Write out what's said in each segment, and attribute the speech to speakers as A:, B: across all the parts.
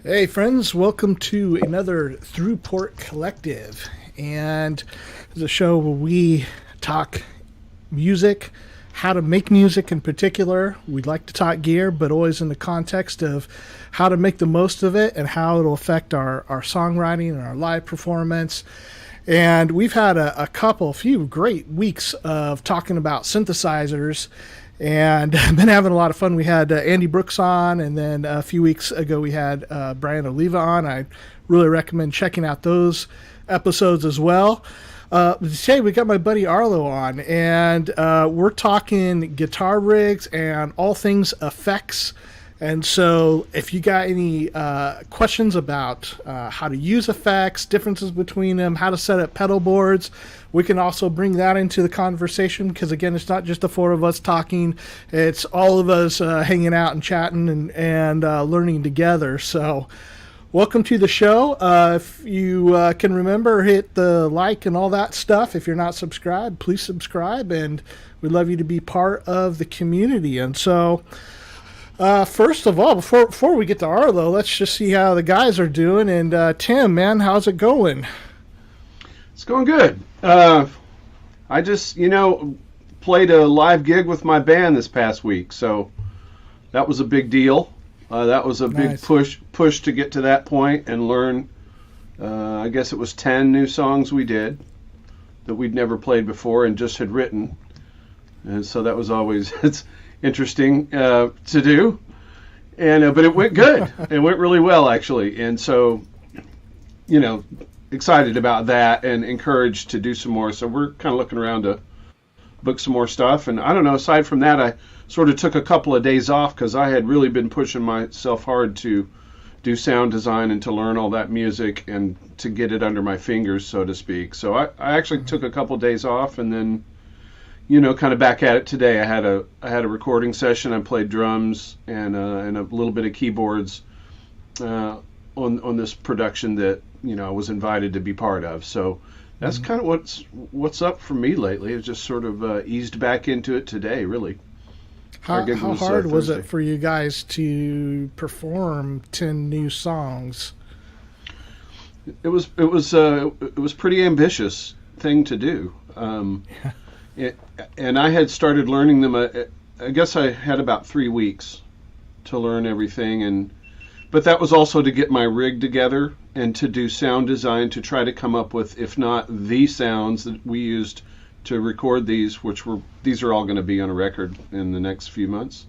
A: Hey, friends, welcome to another Thru Port Collective. And it's a show where we talk music, how to make music in particular. We'd like to talk gear, but always in the context of how to make the most of it and how it'll affect our songwriting and our live performance. And we've had a few great weeks of talking about synthesizers and been having a lot of fun. We had Andy Brooks on, and then a few weeks ago we had Brian Oliva on. I really recommend checking out those episodes as well. Today we got my buddy Arlo on, and we're talking guitar rigs and all things effects. And so, if you got any questions about how to use effects, differences between them, how to set up pedal boards, we can also bring that into the conversation because, again, it's not just the four of us talking, it's all of us hanging out and chatting and learning together. So, welcome to the show. If you can remember, hit the like and all that stuff. If you're not subscribed, please subscribe, and we'd love you to be part of the community. And so, first of all, before we get to Arlo, let's just see how the guys are doing. And Tim, man, how's it going?
B: It's going good. I just, played a live gig with my band this past week, so that was a big deal. That was a big
A: Nice.
B: push to get to that point and learn. I guess it was 10 new songs we did that we'd never played before and just had written, and so that was always it's interesting to do. And but it went good. It went really well actually, and so excited about that and encouraged to do some more. So we're kind of looking around to book some more stuff. And I don't know, aside from that, I sort of took a couple of days off because I had really been pushing myself hard to do sound design and to learn all that music and to get it under my fingers, so to speak. So I actually took a couple of days off and then, kind of back at it today. I had a recording session. I played drums and a little bit of keyboards on this production that I was invited to be part of. So that's kind of what's up for me lately. It's just sort of eased back into it today, really. Our gig
A: How
B: was
A: hard was
B: Thursday.
A: it for you guys to perform 10 new songs?
B: It was pretty ambitious thing to do. And I had started learning them. I guess I had about 3 weeks to learn everything, but that was also to get my rig together and to do sound design to try to come up with, if not the sounds that we used to record these, these are all going to be on a record in the next few months.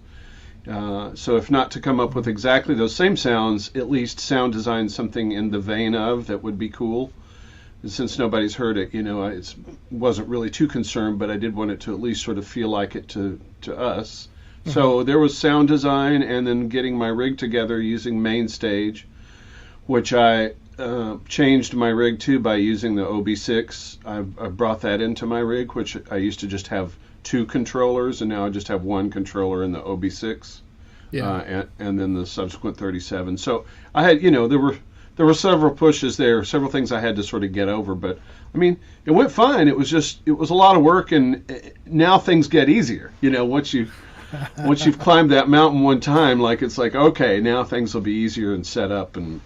B: So if not to come up with exactly those same sounds, at least sound design something in the vein of that would be cool. And since nobody's heard it, I wasn't really too concerned, but I did want it to at least sort of feel like it to us. So there was sound design and then getting my rig together using MainStage, which I changed my rig to by using the OB6. I brought that into my rig, which I used to just have two controllers, and now I just have one controller in the OB6,
A: Yeah.
B: and then the subsequent 37. So I had, there were several pushes there, several things I had to sort of get over, but I mean, it went fine. It was a lot of work, and now things get easier. Once you've climbed that mountain one time, it's like, okay, now things will be easier and set up and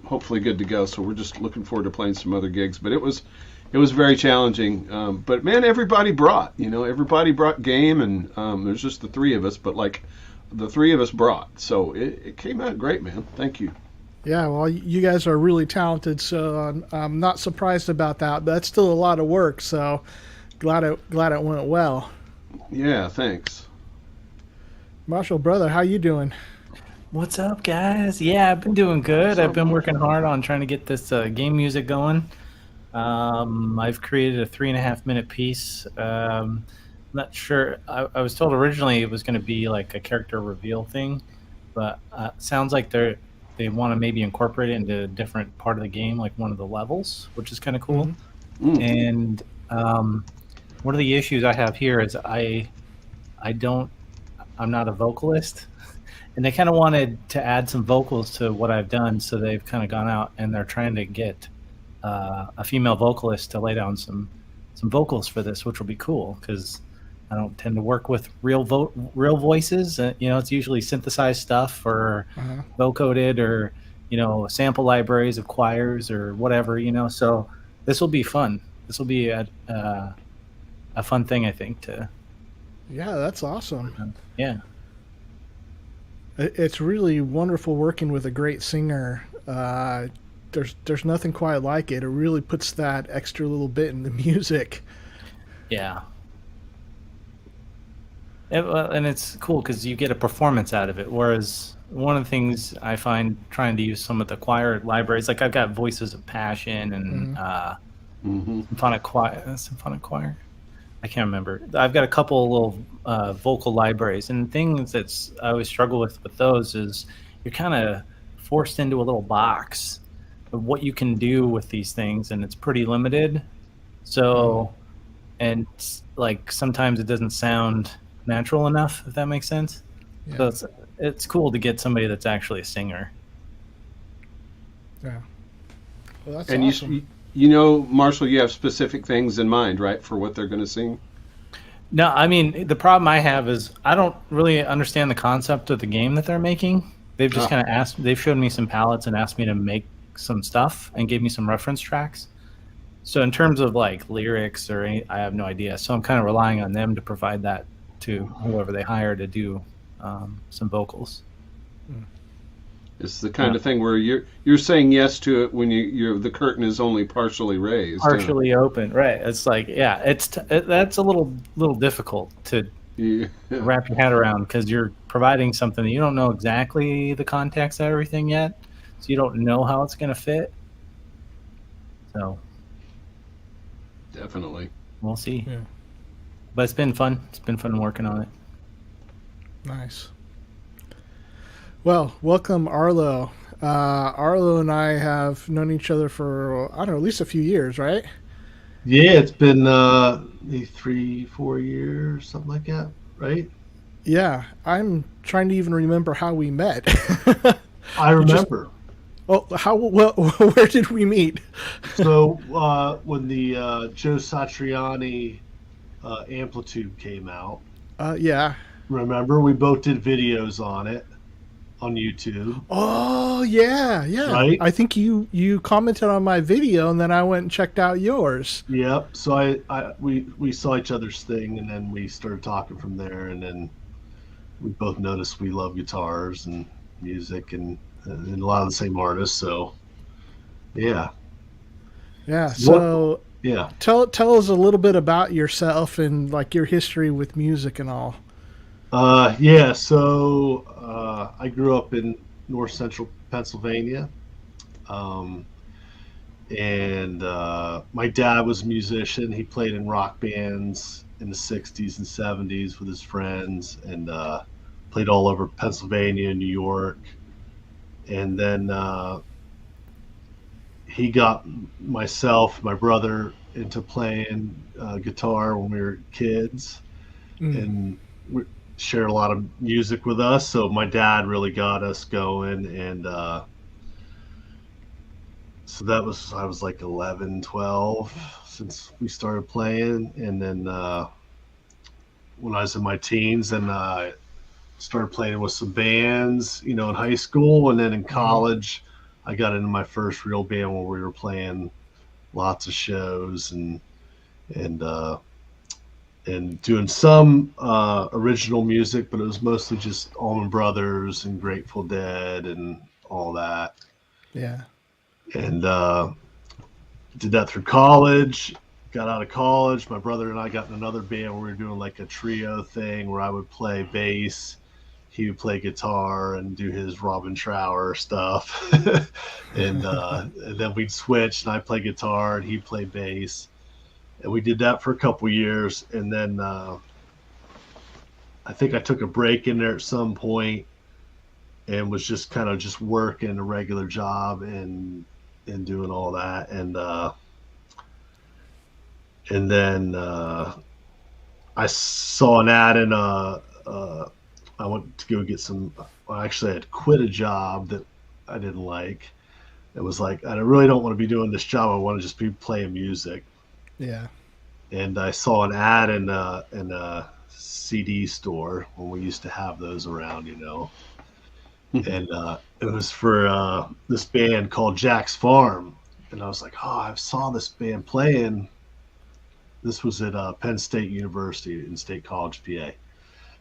B: hopefully good to go. So we're just looking forward to playing some other gigs. But it was very challenging. But man, everybody brought game, and there's just the three of us. But the three of us brought, so it came out great, man. Thank you.
A: Yeah, well, you guys are really talented, so I'm not surprised about that. But that's still a lot of work, so glad it went well.
B: Yeah, thanks.
A: Marshall, brother, how you doing?
C: What's up, guys? Yeah, I've been doing good.
B: What's
C: I've
B: up,
C: been
B: man?
C: working hard on trying to get this game music going. I've created a 3.5 minute piece. Not sure. I was told originally it was going to be like a character reveal thing, but sounds like they want to maybe incorporate it into a different part of the game, like one of the levels, which is kind of cool.
B: Mm.
C: And one of the issues I have here is I'm not a vocalist, and they kind of wanted to add some vocals to what I've done, so they've kind of gone out and they're trying to get a female vocalist to lay down some vocals for this, which will be cool because I don't tend to work with real voices. It's usually synthesized stuff or
A: Uh-huh.
C: vocoded or sample libraries of choirs or whatever, so this will be fun. This will be a fun thing, I think, to.
A: Yeah, that's awesome.
C: Yeah.
A: It's really wonderful working with a great singer. There's nothing quite like it. It really puts that extra little bit in the music.
C: Yeah. And it's cool because you get a performance out of it. Whereas one of the things I find trying to use some of the choir libraries, like I've got Voices of Passion and Symphonic Choir. I can't remember. I've got a couple little vocal libraries, and things that's I always struggle with those is you're kind of forced into a little box of what you can do with these things, and it's pretty limited. So, and like sometimes it doesn't sound natural enough, if that makes sense.
A: Yeah.
C: So it's cool to get somebody that's actually a singer.
A: Yeah. Well, that's
B: And
A: awesome.
B: Marshall, you have specific things in mind, right, for what they're going to sing?
C: No, I mean, the problem I have is I don't really understand the concept of the game that they're making. They've just kind of they've showed me some palettes and asked me to make some stuff and gave me some reference tracks. So in terms of like lyrics or I have no idea. So I'm kind of relying on them to provide that to whoever they hire to do some vocals.
B: It's the kind of thing where you're saying yes to it when the curtain is only partially raised,
C: partially open, right? It's like, yeah, that's a little difficult to wrap your head around because you're providing something that you don't know exactly the context of everything yet, so you don't know how it's going to fit. So
B: definitely,
C: we'll see.
A: Yeah.
C: But it's been fun. It's been fun working on it.
A: Nice. Well, welcome, Arlo. Arlo and I have known each other for, I don't know, at least a few years, right?
D: Yeah, it's been maybe 3-4 years, something like that, right?
A: Yeah, I'm trying to even remember how we met.
D: I remember.
A: Where did we meet?
D: So when the Joe Satriani Amplitude came out,
A: yeah.
D: remember we both did videos on it on YouTube.
A: Oh yeah.
D: Right?
A: I think you commented on my video and then I went and checked out yours.
D: Yep. So we saw each other's thing and then we started talking from there, and then we both noticed we love guitars and music and a lot of the same artists. So yeah.
A: Yeah. So
D: yeah.
A: Tell us a little bit about yourself and like your history with music and all.
D: Yeah, so I grew up in north central Pennsylvania, and my dad was a musician. He played in rock bands in the 60s and 70s with his friends, and played all over Pennsylvania and New York. And then he got myself, my brother, into playing guitar when we were kids, and we shared a lot of music with us. So my dad really got us going, and so I was like 11, 12 since we started playing. And then when I was in my teens, then I started playing with some bands, in high school, and then in college I got into my first real band where we were playing lots of shows and doing some original music, but it was mostly just Allman Brothers and Grateful Dead and all that.
A: Yeah.
D: And did that through college. Got out of college, my brother and I got in another band where we were doing like a trio thing where I would play bass, he would play guitar and do his Robin Trower stuff. and then we'd switch and I'd play guitar and he'd play bass. And we did that for a couple years, and then I think I took a break in there at some point and was just kind of just working a regular job and doing all that. And then I saw an ad in I went to go get some. Actually, I had quit a job that I didn't like. It was like, I really don't want to be doing this job. I want to just be playing music.
A: Yeah.
D: And I saw an ad in a CD store when we used to have those around, And it was for this band called Jack's Farm. And I was like, oh, I saw this band playing. This was at Penn State University in State College, PA.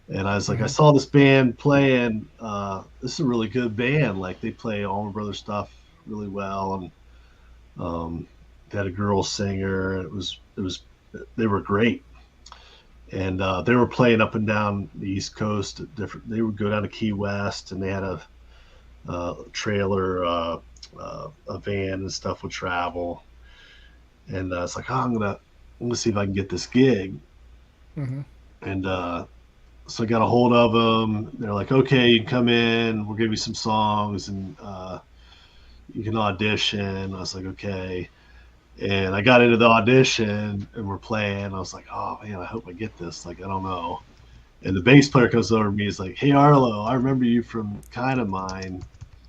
D: And I was like, I saw this band playing. This is a really good band. Like, they play Allman Brothers stuff really well. And they had a girl singer. They were great. And they were playing up and down the East Coast. They would go down to Key West, and they had a trailer, a van and stuff would travel. And it's like, oh, I'm gonna see if I can get this gig. And so I got a hold of them. They're like, okay, you can come in. We'll give you some songs, and you can audition. I was like, okay. And I got into the audition, and we're playing. I was like, oh, man, I hope I get this. Like, I don't know. And the bass player comes over to me. He's like, hey, Arlo, I remember you from Kind of Mine,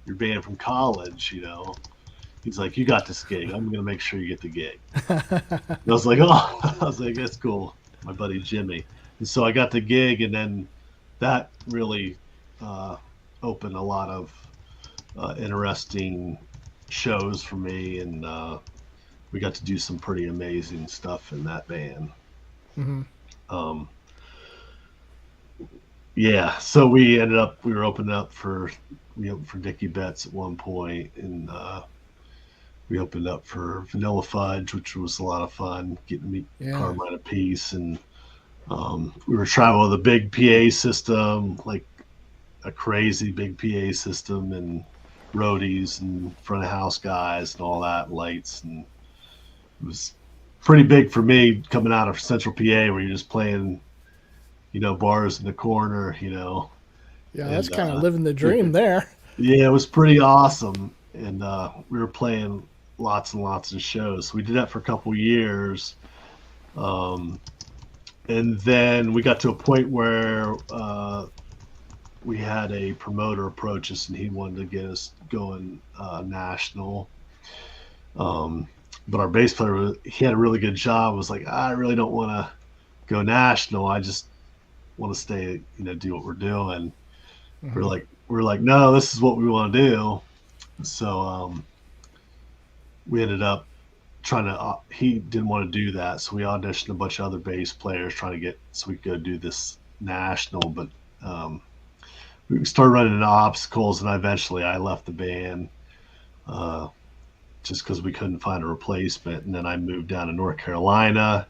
D: your band from college, you know. He's like, you got this gig. I'm going to make sure you get the gig. And I was like, oh. I was like, that's cool. My buddy Jimmy. And so I got the gig, and then that really opened a lot of interesting shows for me, and we got to do some pretty amazing stuff in that band. Yeah, so we were opening up for Dickie Betts at one point, and we opened up for Vanilla Fudge, which was a lot of fun, getting to meet Carmine Apiece, and we were traveling with a big PA system, like a crazy big PA system, and roadies and front of house guys and all that, lights, and it was pretty big for me coming out of Central PA, where you're just playing, you know, bars in the corner, you know.
A: Yeah, that's kind of living the dream there.
D: Yeah, it was pretty awesome, and we were playing lots and lots of shows. So we did that for a couple years, and then we got to a point where we had a promoter approach us, and he wanted to get us going national. But our bass player, he had a really good job. Was like, I really don't want to go national. I just want to stay, you know, do what we're doing. We're like, no, this is what we want to do. So we ended up trying to. He didn't want to do that, so we auditioned a bunch of other bass players trying to get so we could go do this national. But we started running into obstacles, and eventually I left the band. Just because we couldn't find a replacement. And then I moved down to North Carolina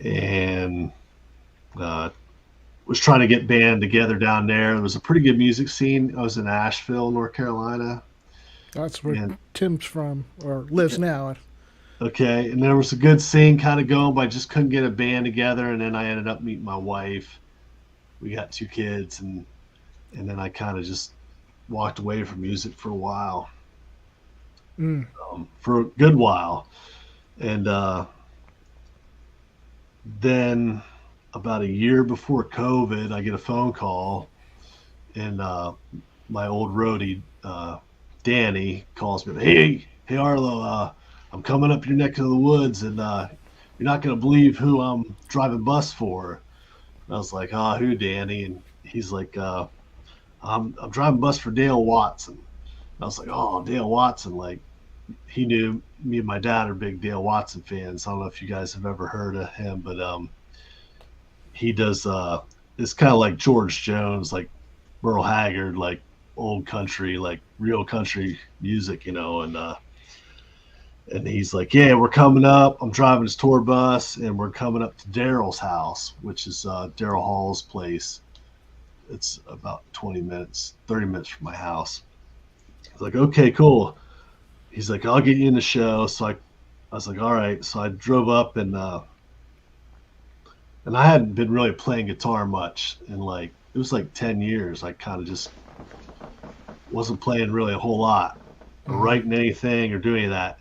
D: and was trying to get band together down there. There was a pretty good music scene. I was in Asheville, North Carolina.
A: That's where Tim's from, or lives now.
D: Okay, and there was a good scene kind of going, but I just couldn't get a band together. And then I ended up meeting my wife. We got 2 kids, and then I kind of just walked away from music for a while. For a good while, and then about a year before COVID, I get a phone call, and my old roadie Danny calls me. Hey Arlo, I'm coming up your neck of the woods, and you're not gonna believe who I'm driving bus for. And I was like, who, Danny? And he's like, I'm driving bus for Dale Watson. And I was like, oh, Dale Watson, like. He knew me and my dad are big Dale Watson fans. I don't know if you guys have ever heard of him, but he does it's kind of like George Jones, like Merle Haggard, like old country, like real country music, you know. And he's like, yeah, we're coming up. I'm driving his tour bus, and we're coming up to Daryl's house, which is Daryl Hall's place. It's about 30 minutes from my house. I was like, okay, cool. He's like, I'll get you in the show. So I was like, all right. So I drove up, and I hadn't been really playing guitar much. And like, it was like 10 years. I kind of just wasn't playing really a whole lot or writing anything or doing that.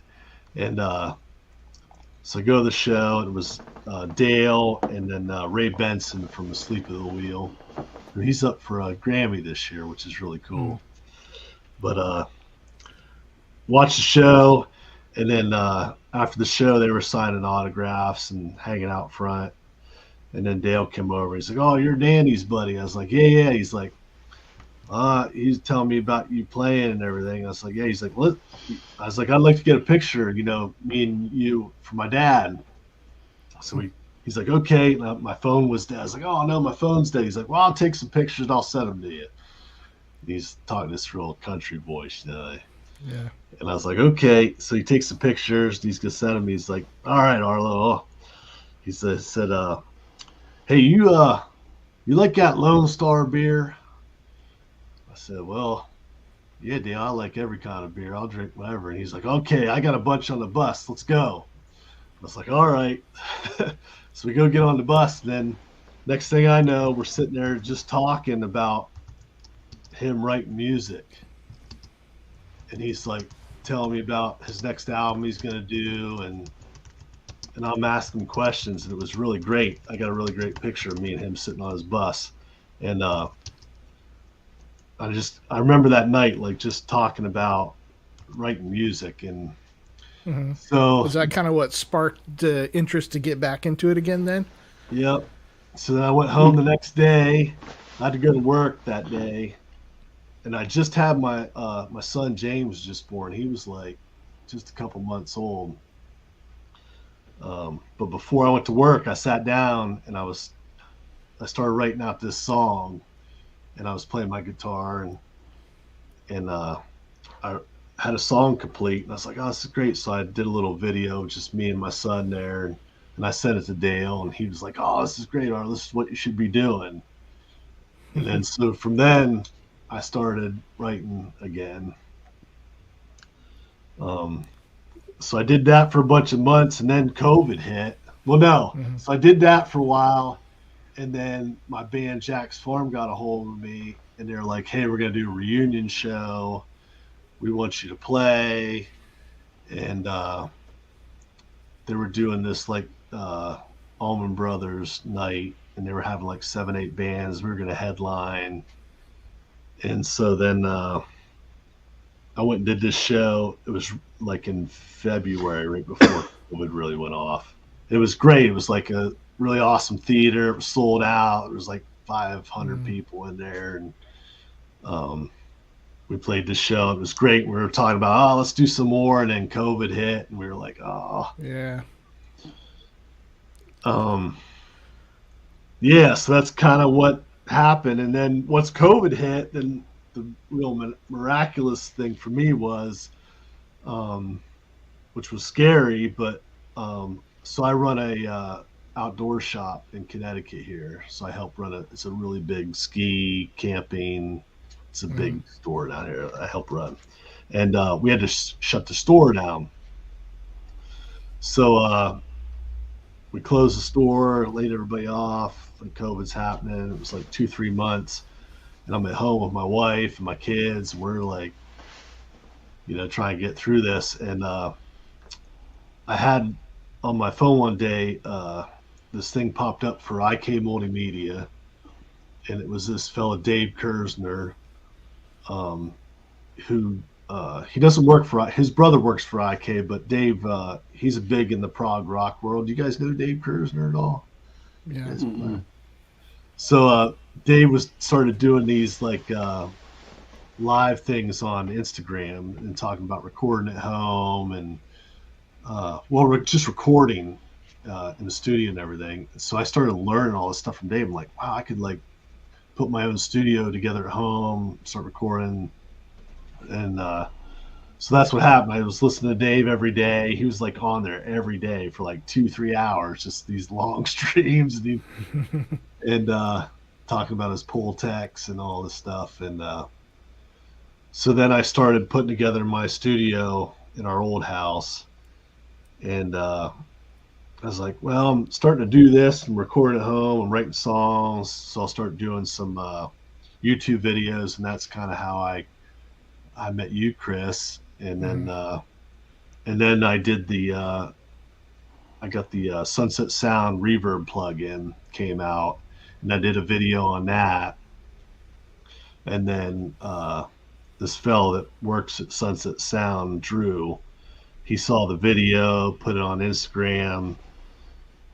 D: And so I go to the show, and it was Dale and then Ray Benson from Asleep at the Wheel. And he's up for a Grammy this year, which is really cool. But watched the show, and then after the show, they were signing autographs and hanging out front. And then Dale came over. He's like, oh, you're Danny's buddy. I was like, yeah. He's like, He's telling me about you playing and everything. I was like, yeah. He's like, what? I was like, I'd like to get a picture, me and you for my dad. So he's like, okay. And my phone was dead. I was like, oh no, my phone's dead. He's like, well, I'll take some pictures and I'll send them to you. And he's talking this real country voice,
A: Yeah.
D: And I was like, okay. So he takes some pictures. He's gonna send them. He's like, all right, Arlo. He said, hey, you like that Lone Star beer? I said, well, yeah, Dale, I like every kind of beer. I'll drink whatever. And he's like, okay, I got a bunch on the bus. Let's go. I was like, all right. So we go get on the bus. And then next thing I know, we're sitting there just talking about him writing music. And he's like telling me about his next album he's going to do. And I'm asking him questions. And it was really great. I got a really great picture of me and him sitting on his bus. And I remember that night, like just talking about writing music. And so
A: was that kind of what sparked the interest to get back into it again then?
D: Yep. So then I went home the next day. I had to go to work that day. And I just had my son James just born. He was like just a couple months old. But before I went to work, I sat down and I started writing out this song. And I was playing my guitar and I had a song complete. And I was like, oh, this is great. So I did a little video, just me and my son there. And I sent it to Dale. And he was like, oh, this is great, Arlo. This is what you should be doing. And then so from then, I started writing again. So I did that for a bunch of months. And then COVID hit. Well, no. So I did that for a while. And then my band Jack's Farm got a hold of me and they're like, hey, we're going to do a reunion show. We want you to play. And they were doing this like Allman Brothers night and they were having like 7-8 bands. We were going to headline. And so then I went and did this show. It was like in February, right before COVID really went off. It was great. It was like a really awesome theater. It was sold out. There was like 500 people in there, and we played this show. It was great. We were talking about, let's do some more, and then COVID hit, and we were like,
A: yeah.
D: Yeah. So that's kind of what happened. And then once COVID hit, then the real miraculous thing for me was, which was scary, but so I run a outdoor shop in Connecticut here. So I help run it's a really big ski camping. It's a big store down here I help run. And we had to shut the store down. So we closed the store, laid everybody off, and COVID's happening. It was like 2-3 months. And I'm at home with my wife and my kids. And we're like, trying to get through this. And I had on my phone one day, this thing popped up for IK Multimedia, and it was this fella, Dave Kersner, who he doesn't work for, his brother works for IK, but Dave, he's big in the prog rock world. Do you guys know Dave Kersner at all?
A: Yeah.
D: So Dave started doing these like live things on Instagram and talking about recording at home and we're just recording in the studio and everything. So I started learning all this stuff from Dave. I'm like, wow, I could like put my own studio together at home, start recording. And so that's what happened. I was listening to Dave every day. He was like on there every day for like 2-3 hours, just these long streams and talking about his pull techs and all this stuff. And so then I started putting together my studio in our old house. And I was like, well, I'm starting to do this and recording at home and writing songs. So I'll start doing some YouTube videos. And that's kind of how I met you, Cryss. And then I did I got the Sunset Sound reverb plugin came out and I did a video on that. And then this fellow that works at Sunset Sound, Drew, he saw the video, put it on Instagram,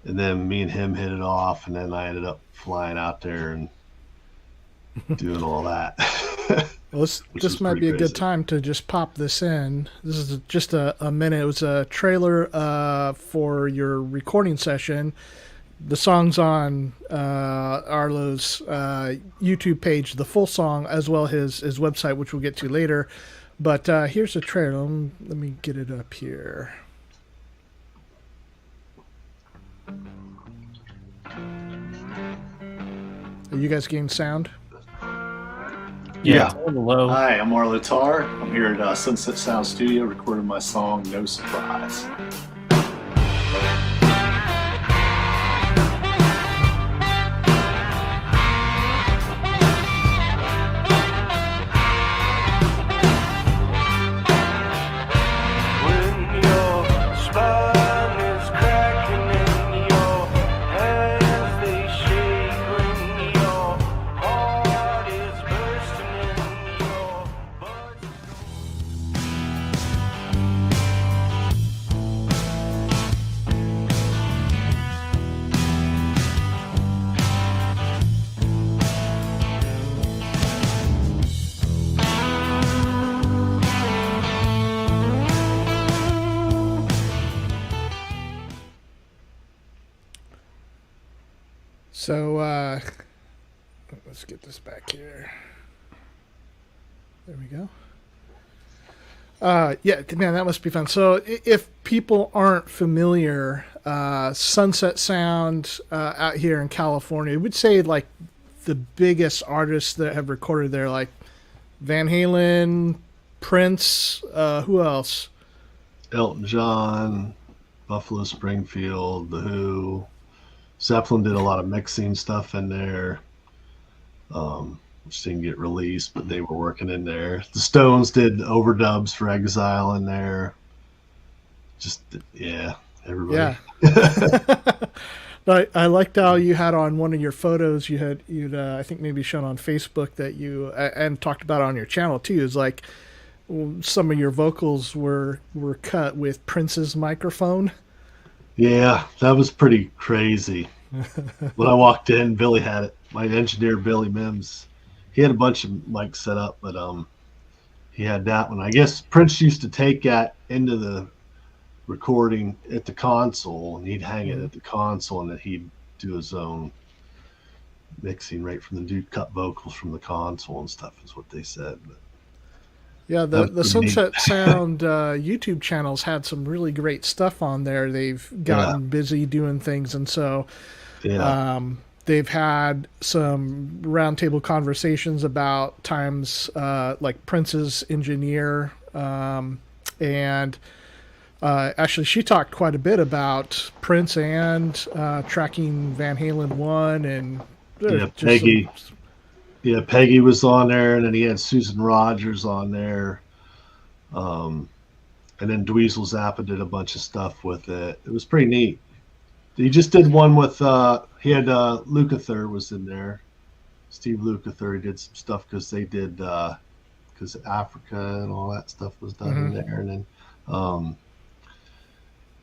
D: and then me and him hit it off, and then I ended up flying out there and doing all that.
A: Well,
D: which
A: this
D: was
A: might
D: pretty
A: be a good
D: crazy.
A: time to just pop this in. This is just a minute. It was a trailer for your recording session. The song's on Arlo's YouTube page, the full song, as well as his website, which we'll get to later. But here's the trailer. Let me get it up here. Are you guys getting sound?
C: Yeah, it's a little low.
D: Hi, I'm Arlo Tarr. I'm here at Sunset Sound Studio recording my song No Surprise.
A: So let's get this back here. There we go. Yeah, man, that must be fun. So if people aren't familiar, Sunset Sound out here in California, I would say like the biggest artists that have recorded there, like Van Halen, Prince, who else?
D: Elton John, Buffalo Springfield, The Who. Zeppelin did a lot of mixing stuff in there, which didn't get released, but they were working in there. The Stones did overdubs for Exile in there. Just, yeah, everybody.
A: Yeah. I liked how you had on one of your photos. You'd I think maybe shown on Facebook that you and talked about on your channel too. Is like some of your vocals were cut with Prince's microphone.
D: Yeah, that was pretty crazy. When I walked in, Billy had it. My engineer, Billy Mims, he had a bunch of mics set up, but he had that one. I guess Prince used to take that into the recording at the console, and he'd hang it at the console, and then he'd do his own mixing right from the dude cut vocals from the console and stuff, is what they said. But
A: Yeah,
D: that was
A: the
D: pretty
A: Sunset
D: neat.
A: Sound YouTube channels had some really great stuff on there. They've gotten busy doing things, and so
D: Yeah.
A: they've had some roundtable conversations about times like Prince's engineer, and actually she talked quite a bit about Prince and tracking Van Halen 1 and
D: Yeah,
A: just
D: Peggy. Yeah, Peggy was on there, and then he had Susan Rogers on there. And then Dweezil Zappa did a bunch of stuff with it. It was pretty neat. He just did one with, he had Lukather was in there. Steve Lukather, he did some stuff because they did, because Africa and all that stuff was done in there.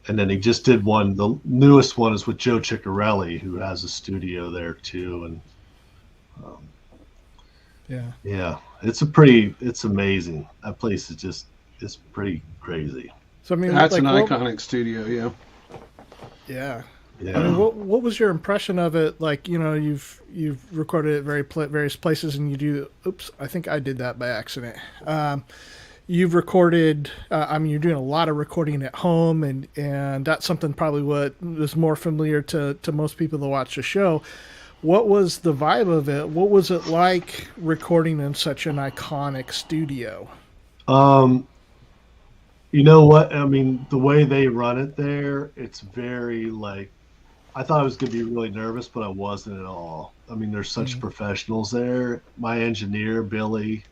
D: And then he just did one. The newest one is with Joe Ciccarelli, who has a studio there too. And yeah, it's amazing. That place is just, it's pretty crazy.
A: So I mean,
B: That's
A: like,
B: an iconic studio, yeah.
A: Yeah.
D: Yeah.
A: I mean, what was your impression of it? Like, you know, you've recorded it various places, and you do. Oops, I think I did that by accident. You've recorded. I mean, you're doing a lot of recording at home, and that's something probably what is more familiar to most people that watch the show. What was the vibe of it? What was it like recording in such an iconic studio?
D: You know what? I mean, the way they run it there, it's very like, I thought I was going to be really nervous, but I wasn't at all. I mean, there's such professionals there. My engineer, Billy,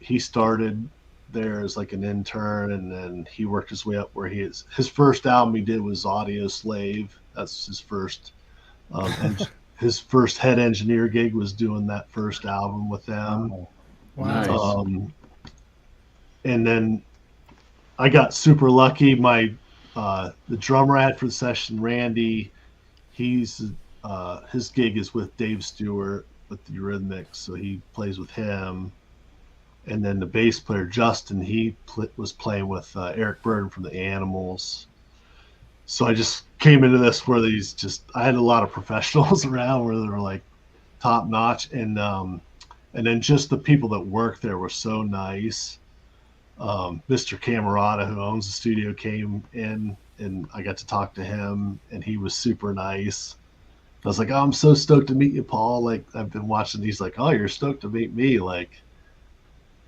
D: he started there as like an intern, and then he worked his way up where he is. His first album he did was Audio Slave. That's his first, and his first head engineer gig was doing that first album with them.
A: Wow.
B: Nice.
D: And then I got super lucky. My the drummer I had for the session, Randy, he's his gig is with Dave Stewart, with the Eurythmics, so he plays with him. And then the bass player Justin, he was playing with Eric Burden from the Animals. So I just came into this where I had a lot of professionals around where they were like top notch, and then just the people that worked there were so nice. Mr. Camerata, who owns the studio, came in, and I got to talk to him, and he was super nice. I was like, "Oh, I'm so stoked to meet you, Paul. Like, I've been watching these. Like, oh, you're stoked to meet me. Like,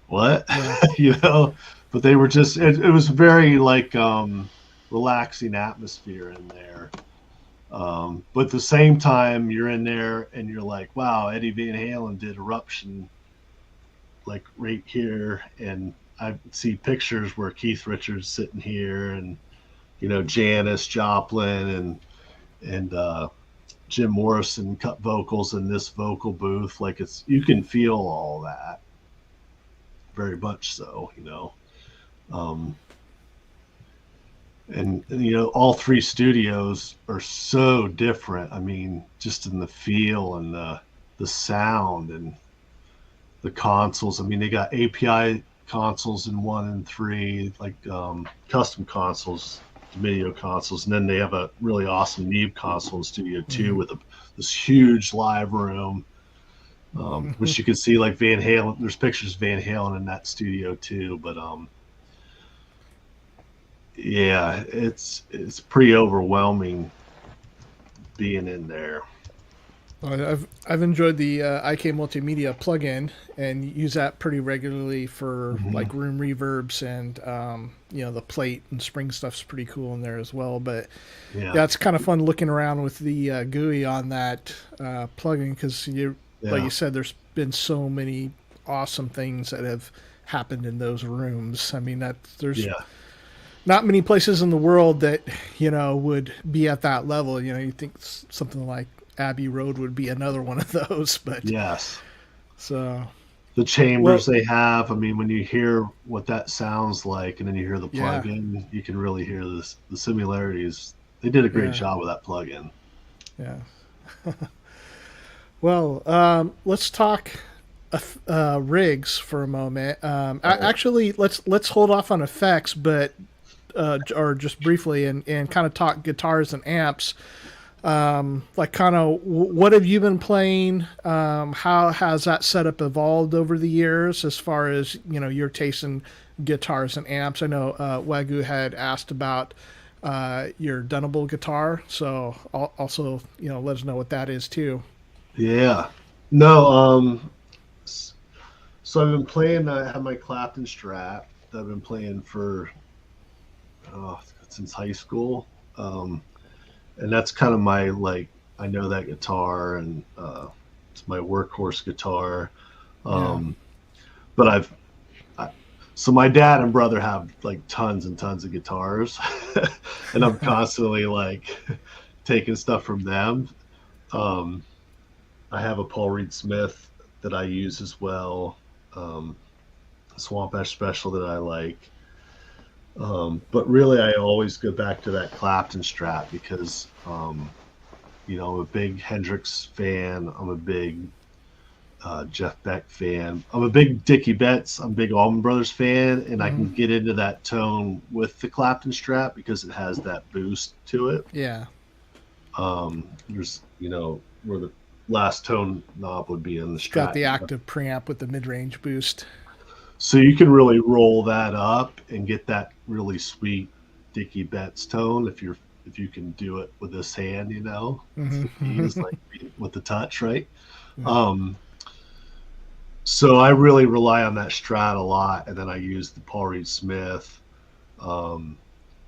D: what?" Yeah. But they were just. It was very like relaxing atmosphere in there. But at the same time, you're in there and you're like, wow, Eddie Van Halen did Eruption like right here. And I see pictures where Keith Richards sitting here, and, Janis Joplin and Jim Morrison cut vocals in this vocal booth. Like you can feel all that very much so, And all three studios are so different. I mean, just in the feel and the sound and the consoles. I mean, they got API consoles in 1 and 3, like custom consoles, video consoles, and then they have a really awesome Neve console in Studio 2 with this huge live room, which you can see like Van Halen. There's pictures of Van Halen in that studio too, but yeah, it's pretty overwhelming being in there.
A: I've enjoyed the IK Multimedia plugin and use that pretty regularly for like room reverbs, and the plate and spring stuff's pretty cool in there as well. But yeah, it's kind of fun looking around with the GUI on that plugin, because like you said, there's been so many awesome things that have happened in those rooms. I mean, there's not many places in the world that would be at that level. You think something like Abbey Road would be another one of those, but
D: yes.
A: So
D: the chambers they have, I mean, when you hear what that sounds like, and then you hear the plug-in, you can really hear the similarities. They did a great job with that plug-in.
A: Yeah. Well, let's talk rigs for a moment. Actually, let's hold off on effects, but or just briefly, and kind of talk guitars and amps. Like kind of what have you been playing? How has that setup evolved over the years as far as your taste in guitars and amps? I know Wagyu had asked about your Dunable guitar, so also let us know what that is too.
D: Yeah, no. So I've been playing. I have my Clapton Strat that I've been playing for since high school. And that's kind of my, I know that guitar, and it's my workhorse guitar. But so my dad and brother have like tons and tons of guitars, and I'm constantly like taking stuff from them. I have a Paul Reed Smith that I use as well, a Swamp Ash Special that I like. But really, I always go back to that Clapton Strat because, I'm a big Hendrix fan. I'm a big Jeff Beck fan. I'm a big Dickie Betts. I'm a big Allman Brothers fan, and I can get into that tone with the Clapton Strat because it has that boost to it.
A: Yeah.
D: There's, where the last tone knob would be in the Strat.
A: Got the active preamp with the mid-range boost.
D: So you can really roll that up and get that really sweet Dickie Betts tone if you can do it with this hand, It's like with the touch, right? Mm-hmm. So I really rely on that Strat a lot, and then I use the Paul Reed Smith, and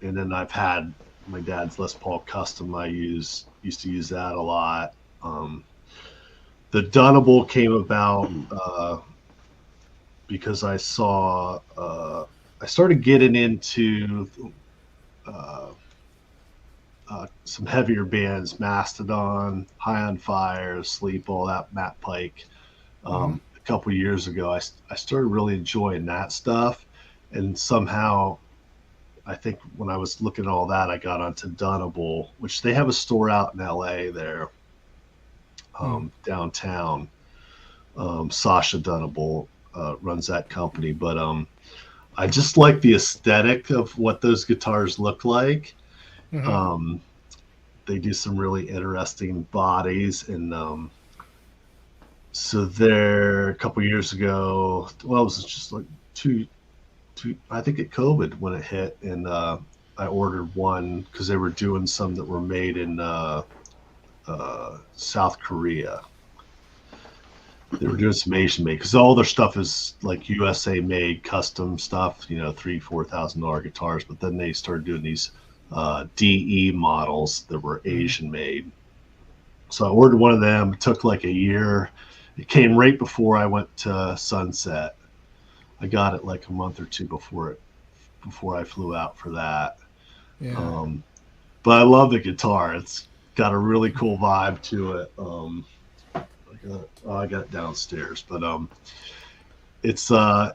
D: then I've had my dad's Les Paul Custom. I used to use that a lot. The Dunable came about because I saw I started getting into some heavier bands, Mastodon, High on Fire, Sleep, all that, Matt Pike. A couple of years ago, I started really enjoying that stuff, and somehow I think when I was looking at all that, I got onto Dunable, which they have a store out in LA there, downtown. Sasha Dunable runs that company, but I just like the aesthetic of what those guitars look like.
A: Mm-hmm.
D: They do some really interesting bodies, and so there a couple years ago, well, it was just like two, I think at COVID when it hit, and I ordered one because they were doing some that were made in South Korea. They were doing some Asian made because all their stuff is like USA made, custom stuff. You know, $3,000-$4,000 guitars. But then they started doing these DE models that were Asian made. So I ordered one of them. It took like a year. It came right before I went to Sunset. I got it like a month or two before I flew out for that.
A: Yeah.
D: But I love the guitar. It's got a really cool vibe to it. I got it downstairs, but it's a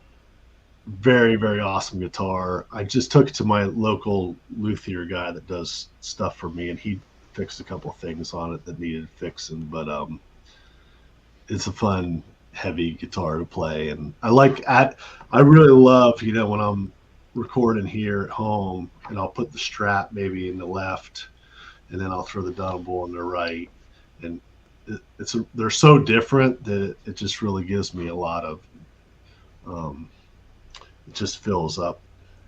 D: very, very awesome guitar. I just took it to my local luthier guy that does stuff for me, and he fixed a couple of things on it that needed fixing. But it's a fun, heavy guitar to play, and I really love, you know, when I'm recording here at home, and I'll put the Strat maybe in the left, and then I'll throw the Dunable on the right, and they're so different that it just really gives me a lot of it just fills up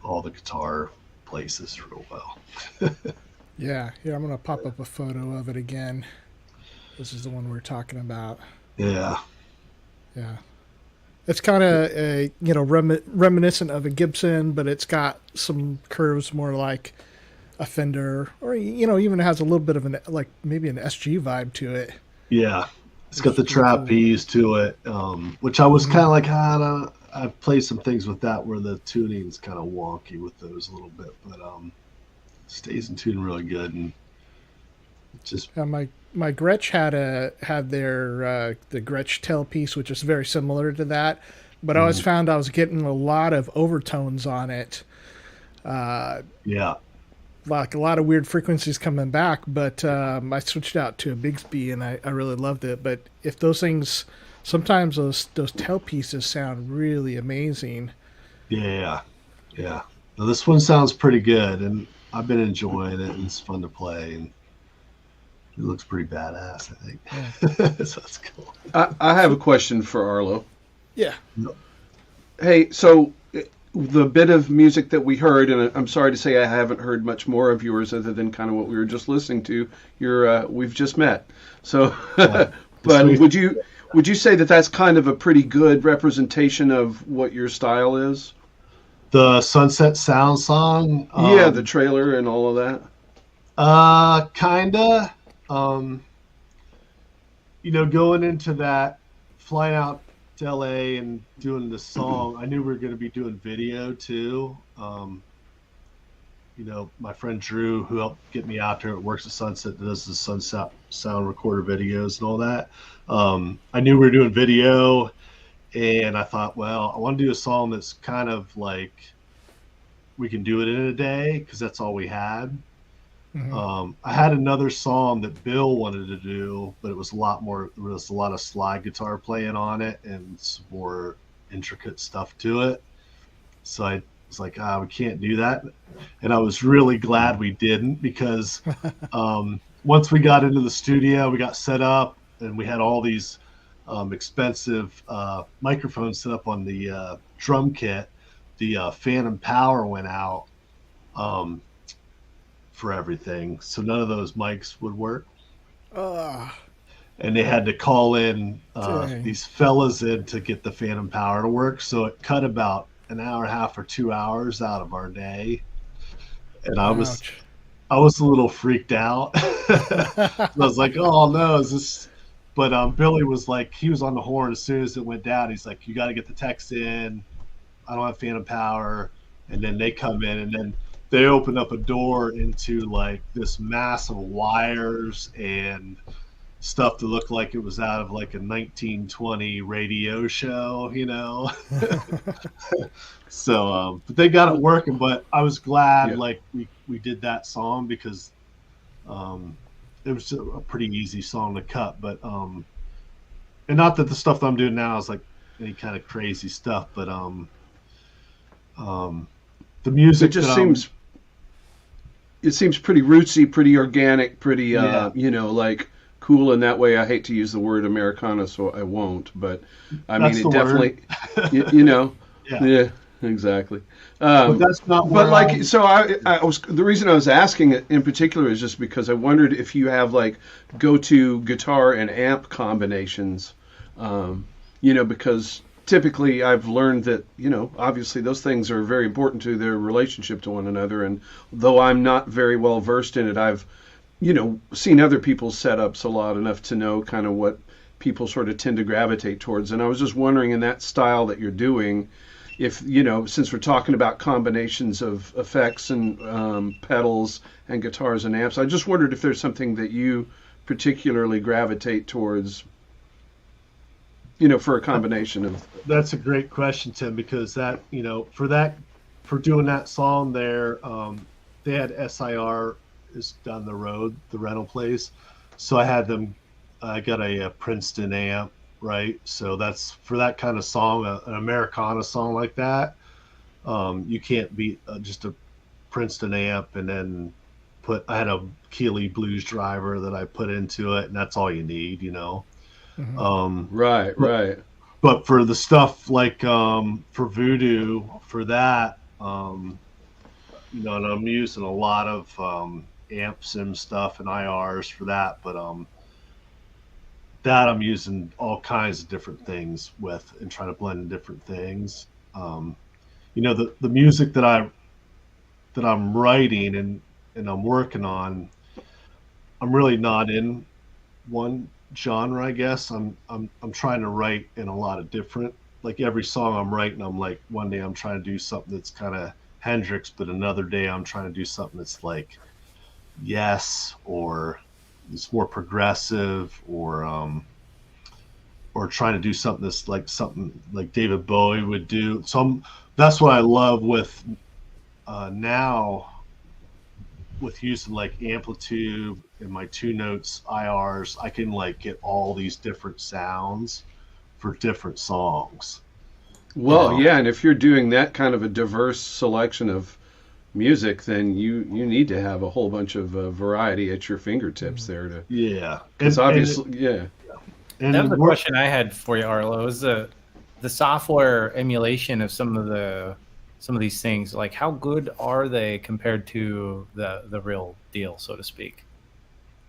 D: all the guitar places real well.
A: Yeah. Here, I'm gonna pop up a photo of it again. This is the one we're talking about.
D: Yeah.
A: Yeah. It's kind of reminiscent of a Gibson, but it's got some curves more like a Fender, or even has a little bit of maybe an SG vibe to it.
D: Yeah, it's got the trapeze to it, which I was kind of like, I've played some things with that where the tuning's kind of wonky with those a little bit, but stays in tune really good, and just
A: my Gretsch had their the Gretsch tailpiece, which is very similar to that, but I always found I was getting a lot of overtones on it.
D: Yeah.
A: Like a lot of weird frequencies coming back, but I switched out to a Bigsby and I really loved it. But if those things, sometimes those tailpieces sound really amazing.
D: Yeah. Now, this one sounds pretty good, and I've been enjoying it, and it's fun to play, and it looks pretty badass, I think. Yeah. So that's cool.
B: I have a question for Arlo.
A: Yeah.
B: Hey, so the bit of music that we heard, and I'm sorry to say I haven't heard much more of yours other than kind of what we were just listening to. We've just met, so. But would you say that that's kind of a pretty good representation of what your style is?
D: The Sunset Sound song.
B: Yeah, the trailer and all of that.
D: Kinda. Going into that, flying out to LA and doing the song, I knew we were going to be doing video too. My friend Drew, who helped get me out there, works at Sunset, does the Sunset Sound recorder videos and all that. I knew we were doing video, and I thought, well, I want to do a song that's kind of like we can do it in a day, because that's all we had. Mm-hmm. I had another song that Bill wanted to do, but it was a lot of slide guitar playing on it and some more intricate stuff to it. So I was like, we can't do that. And I was really glad we didn't, because once we got into the studio, we got set up, and we had all these expensive microphones set up on the drum kit. The phantom power went out for everything, so none of those mics would work. And they had to call in these fellas in to get the phantom power to work, so it cut about an hour and a half or 2 hours out of our day. And I was a little freaked out. I was like, oh no, is this? But Billy was like, he was on the horn as soon as it went down. He's like, you got to get the techs in, I don't have phantom power. And then they come in, and then they opened up a door into like this massive wires and stuff that looked like it was out of like a 1920 radio show, So, but they got it working. But I was glad we did that song, because it was a pretty easy song to cut. But and not that the stuff that I'm doing now is like any kind of crazy stuff, but the music
B: It just seems pretty rootsy, pretty organic, pretty like cool in that way. I hate to use the word Americana, so I won't. But I
D: That's
B: mean,
D: the
B: it definitely,
D: Yeah.
B: yeah, exactly.
D: But that's not.
B: But like, so I was the reason I was asking it in particular is just because I wondered if you have like go-to guitar and amp combinations, because typically I've learned that obviously those things are very important to their relationship to one another, and though I'm not very well versed in it, I've seen other people's setups a lot enough to know kind of what people sort of tend to gravitate towards, and I was just wondering in that style that you're doing. If since we're talking about combinations of effects and pedals and guitars and amps, I just wondered if there's something that you particularly gravitate towards, for a combination of.
D: That's a great question, Tim, because that for doing that song there, they had SIR is down the road, the rental place, so I got a Princeton amp. Right, so that's for that kind of song, an Americana song like that. You can't beat just a Princeton amp, and then I had a Keeley Blues driver that I put into it, and that's all you need,
A: Mm-hmm.
B: Right.
D: But for the stuff like for Voodoo, for that, and I'm using a lot of amp sim stuff and IRs for that, but that I'm using all kinds of different things with and trying to blend in different things. The music that I'm writing and I'm working on, I'm really not in one genre, I guess. I'm trying to write in a lot of different, like every song I'm writing, I'm like, one day I'm trying to do something that's kind of Hendrix, but another day I'm trying to do something that's like Yes, or it's more progressive, or trying to do something like David Bowie would do. So that's what I love with now with using like amplitude and my 2 notes IRs. I can like get all these different sounds for different songs.
B: Well, yeah, and if you're doing that kind of a diverse selection of music, then you need to have a whole bunch of variety at your fingertips there to.
D: Yeah,
B: because obviously, yeah.
C: And that was the question I had for you, Arlo. Is the software emulation of some of these things, like how good are they compared to the real deal, so to speak?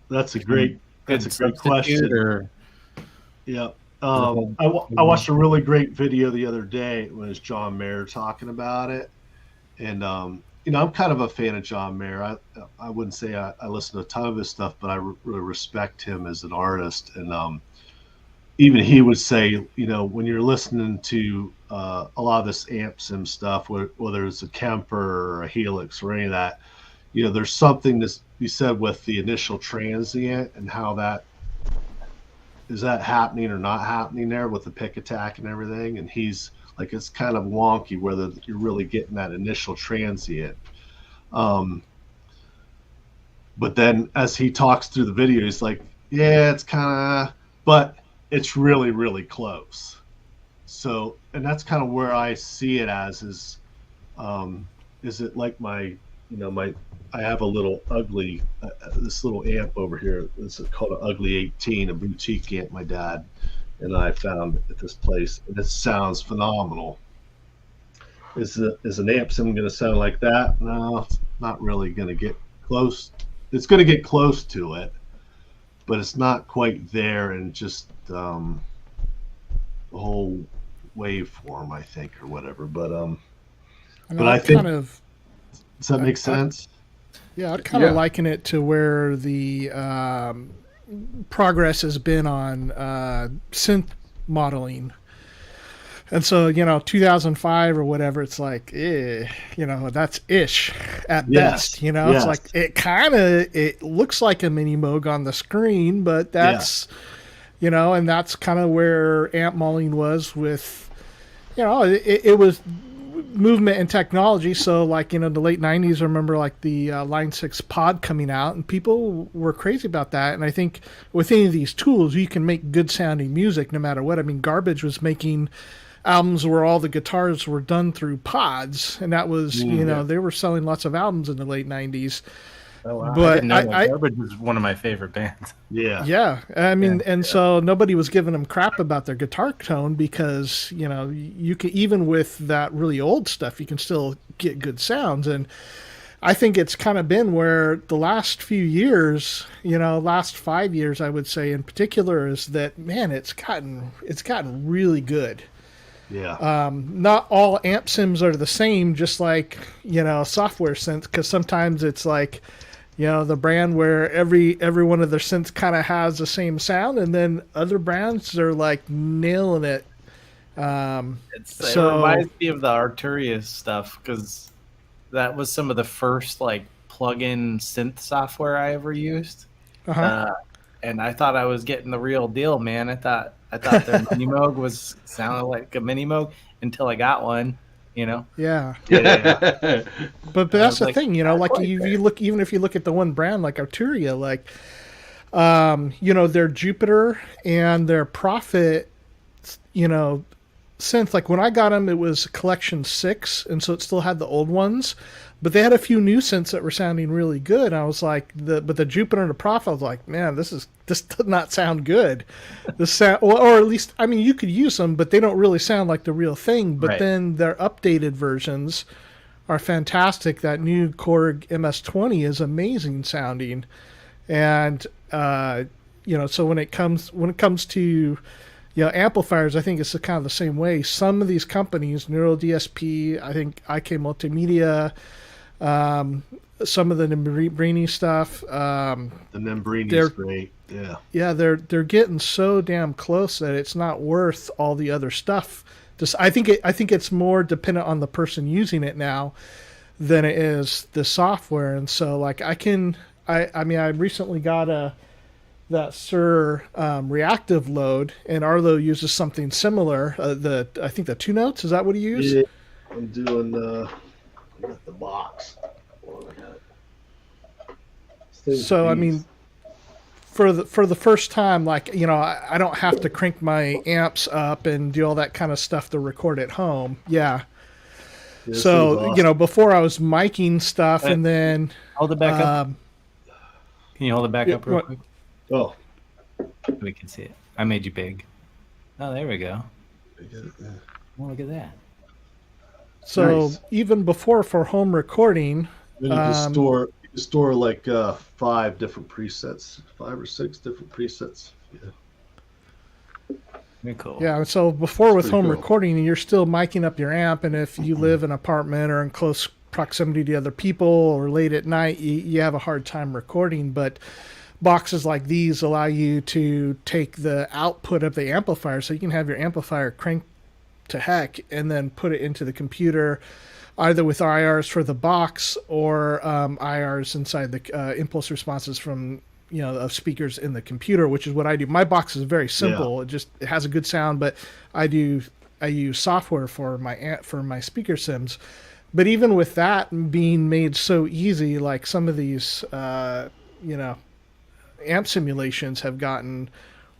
D: That's a great question.
C: Or...
D: Yeah. I watched a really great video the other day. It was John Mayer talking about it, and I'm kind of a fan of John Mayer. I wouldn't say I listen to a ton of his stuff, but I really respect him as an artist. And even he would say, when you're listening to a lot of this amp sim stuff, whether it's a Kemper or a Helix or any of that, there's something that you said with the initial transient and how that is that happening or not happening there with the pick attack and everything. And he's like, it's kind of wonky whether you're really getting that initial transient. But then as he talks through the video, he's like, yeah, it's kind of, but it's really, really close. So, and that's kind of where I see it as is it like I have a little ugly, this little amp over here. This is called an Ugly 18, a boutique amp my dad and I found at this place. And it sounds phenomenal. Is an amp sim going to sound like that? No, it's not really going to get close. It's going to get close to it, but it's not quite there in just the whole waveform, I think, or whatever. But I think, does that make sense?
A: Yeah, I'd kind of liken it to where the progress has been on synth modeling. And so, 2005 or whatever, it's like, that's ish at best. It's like it looks like a mini Moog on the screen, but that's, and that's kind of where amp modeling was with, it was movement in technology. So like, the late 90s, I remember like the Line 6 pod coming out, and people were crazy about that. And I think with any of these tools, you can make good sounding music no matter what. I mean, Garbage was making albums where all the guitars were done through pods, and that was, they were selling lots of albums in the late 90s.
C: Oh, wow.
A: But
C: I didn't know that. Garbage was one of my favorite bands.
A: Yeah. I mean, so nobody was giving them crap about their guitar tone because, you can, even with that really old stuff, you can still get good sounds. And I think it's kind of been where the last few years, last 5 years, I would say in particular, is that, man, it's gotten really good.
D: Yeah.
A: Not all amp sims are the same, just like, software synths, because sometimes it's like, the brand where every one of their synths kind of has the same sound, and then other brands are like nailing it.
C: It reminds me of the Arturia stuff, because that was some of the first like plug-in synth software I ever used. And I thought I was getting the real deal, man. I thought their Mini Moog was sounding like a Mini Moog until I got one.
A: Yeah. But that's the thing, like you look, even if you look at the one brand like Arturia, like, their Jupiter and their Prophet, synth, like when I got them, it was collection 6, and so it still had the old ones, but they had a few new synths that were sounding really good. I was like, but the Jupiter and the Prophet, I was like, man, this does not sound good. Or at least, I mean, you could use them, but they don't really sound like the real thing. But then their updated versions are fantastic. That new Korg MS-20 is amazing sounding, and so when it comes to amplifiers, I think it's kind of the same way. Some of these companies, Neural DSP, I think IK Multimedia, some of the Nembrini stuff.
D: The Nembrini is great. Yeah.
A: Yeah, they're getting so damn close that it's not worth all the other stuff. I think it's more dependent on the person using it now than it is the software. And so like I recently got that Sir reactive load, and Arlo uses something similar. I think the 2 notes, is that what he used?
D: Yeah, I'm doing I got the box.
A: So I mean, for the first time, like, I don't have to crank my amps up and do all that kind of stuff to record at home. Yeah. So awesome. Before I was miking stuff, and then
C: hold it back up. Can you hold it back up real quick?
D: Oh,
C: we can see it. I made you big. Oh, there we go. Oh, look at that.
A: So
D: nice.
A: Even before, for home recording,
D: then you can store like 5 different presets, 5 or 6 different presets. Yeah.
C: Very cool.
A: Yeah. So before, with home
D: cool.
A: recording, you're still miking up your amp, and if you live in an apartment or in close proximity to other people or late at night, you have a hard time recording. But boxes like these allow you to take the output of the amplifier, so you can have your amplifier cranked to heck and then put it into the computer, either with IRs for the box or IRs inside the impulse responses from of speakers in the computer, which is what I do. My box is very simple. Yeah. It has a good sound, but I use software for my speaker sims. But even with that being made so easy, like some of these amp simulations have gotten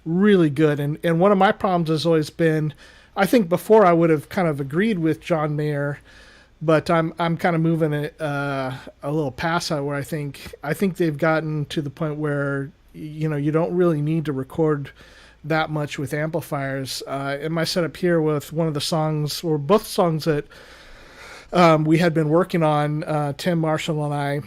A: really good. And one of my problems has always been, I think before I would have kind of agreed with John Mayer, but I'm kind of moving it a little past that, where I think they've gotten to the point where you don't really need to record that much with amplifiers. In my setup here with one of the songs, or both songs that we had been working on, Tim, Marshall, and I.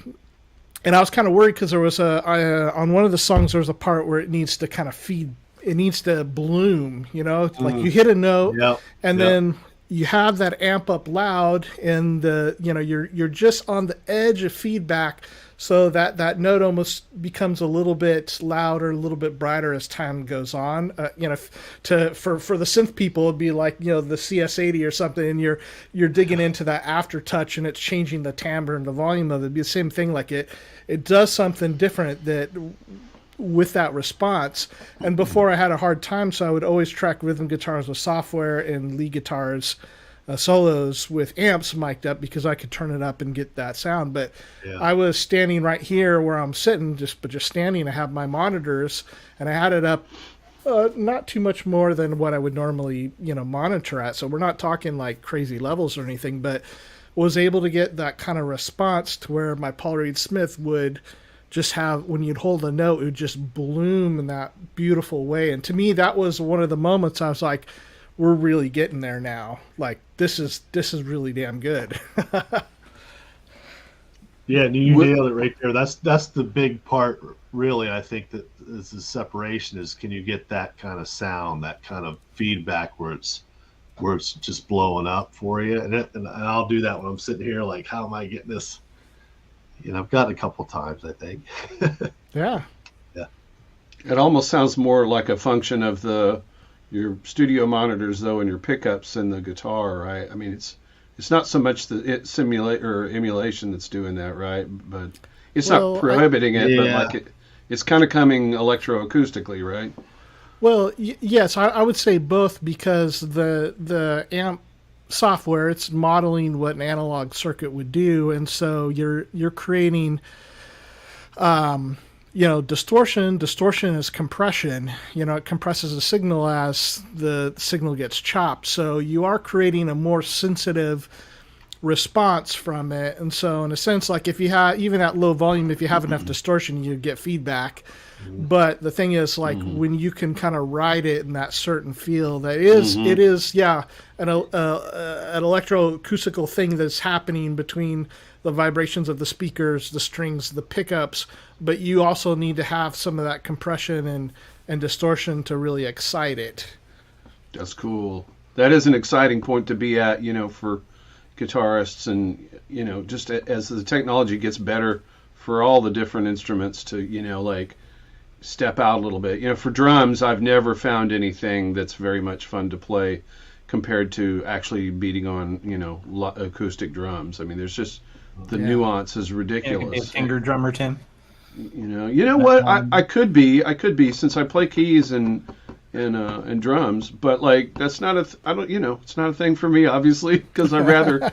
A: And I was kind of worried because there was on one of the songs, there was a part where it needs to kind of feed, it needs to bloom, like you hit a note, and then you have that amp up loud, and you're just on the edge of feedback, so that note almost becomes a little bit louder, a little bit brighter as time goes on. For the synth people, it'd be like the CS80 or something, and you're digging into that aftertouch, and it's changing the timbre and the volume of it. It'd be the same thing, like it does something different that with that response. And before, I had a hard time, so I would always track rhythm guitars with software and lead guitars solos with amps mic'd up because I could turn it up and get that sound. But
D: Yeah.
A: I was standing right here where I'm sitting, just standing. I have my monitors, and I had it up not too much more than what I would normally, monitor at. So we're not talking like crazy levels or anything, but was able to get that kind of response to where my Paul Reed Smith would just have, when you'd hold a note, it would just bloom in that beautiful way. And to me, that was one of the moments I was like, we're really getting there now. Like, this is really damn good.
D: Yeah, and you nailed it right there. That's the big part, really. I think that is the separation is, can you get that kind of sound, that kind of feedback where it's just blowing up for you, and I'll do that when I'm sitting here like, how am I getting this? I've got it a couple times, I think.
A: Yeah.
B: It almost sounds more like a function of your studio monitors, though, and your pickups and the guitar, right? I mean, it's not so much the simulate or emulation that's doing that, right? But it's not prohibiting it, but like it's kind of coming electroacoustically, right?
A: Well, yes, I would say both, because the amp software, it's modeling what an analog circuit would do, and so you're creating distortion. Distortion is compression. It compresses the signal as the signal gets chopped. So you are creating a more sensitive response from it. And so in a sense, like if you have, even at low volume, if you have enough distortion, you get feedback. But the thing is, like, when you can kind of ride it in that certain feel, it is an electroacoustical thing that's happening between the vibrations of the speakers, the strings, the pickups, but you also need to have some of that compression and distortion to really excite it.
B: That's cool. That is an exciting point to be at, for guitarists, and, just as the technology gets better for all the different instruments to, like, step out a little bit. For drums, I've never found anything that's very much fun to play compared to actually beating on, acoustic drums. I mean, there's just the nuance is ridiculous.
C: Finger drummer, Tim.
B: What? I could be since I play keys and drums, but like that's not it's not a thing for me, obviously, because I rather.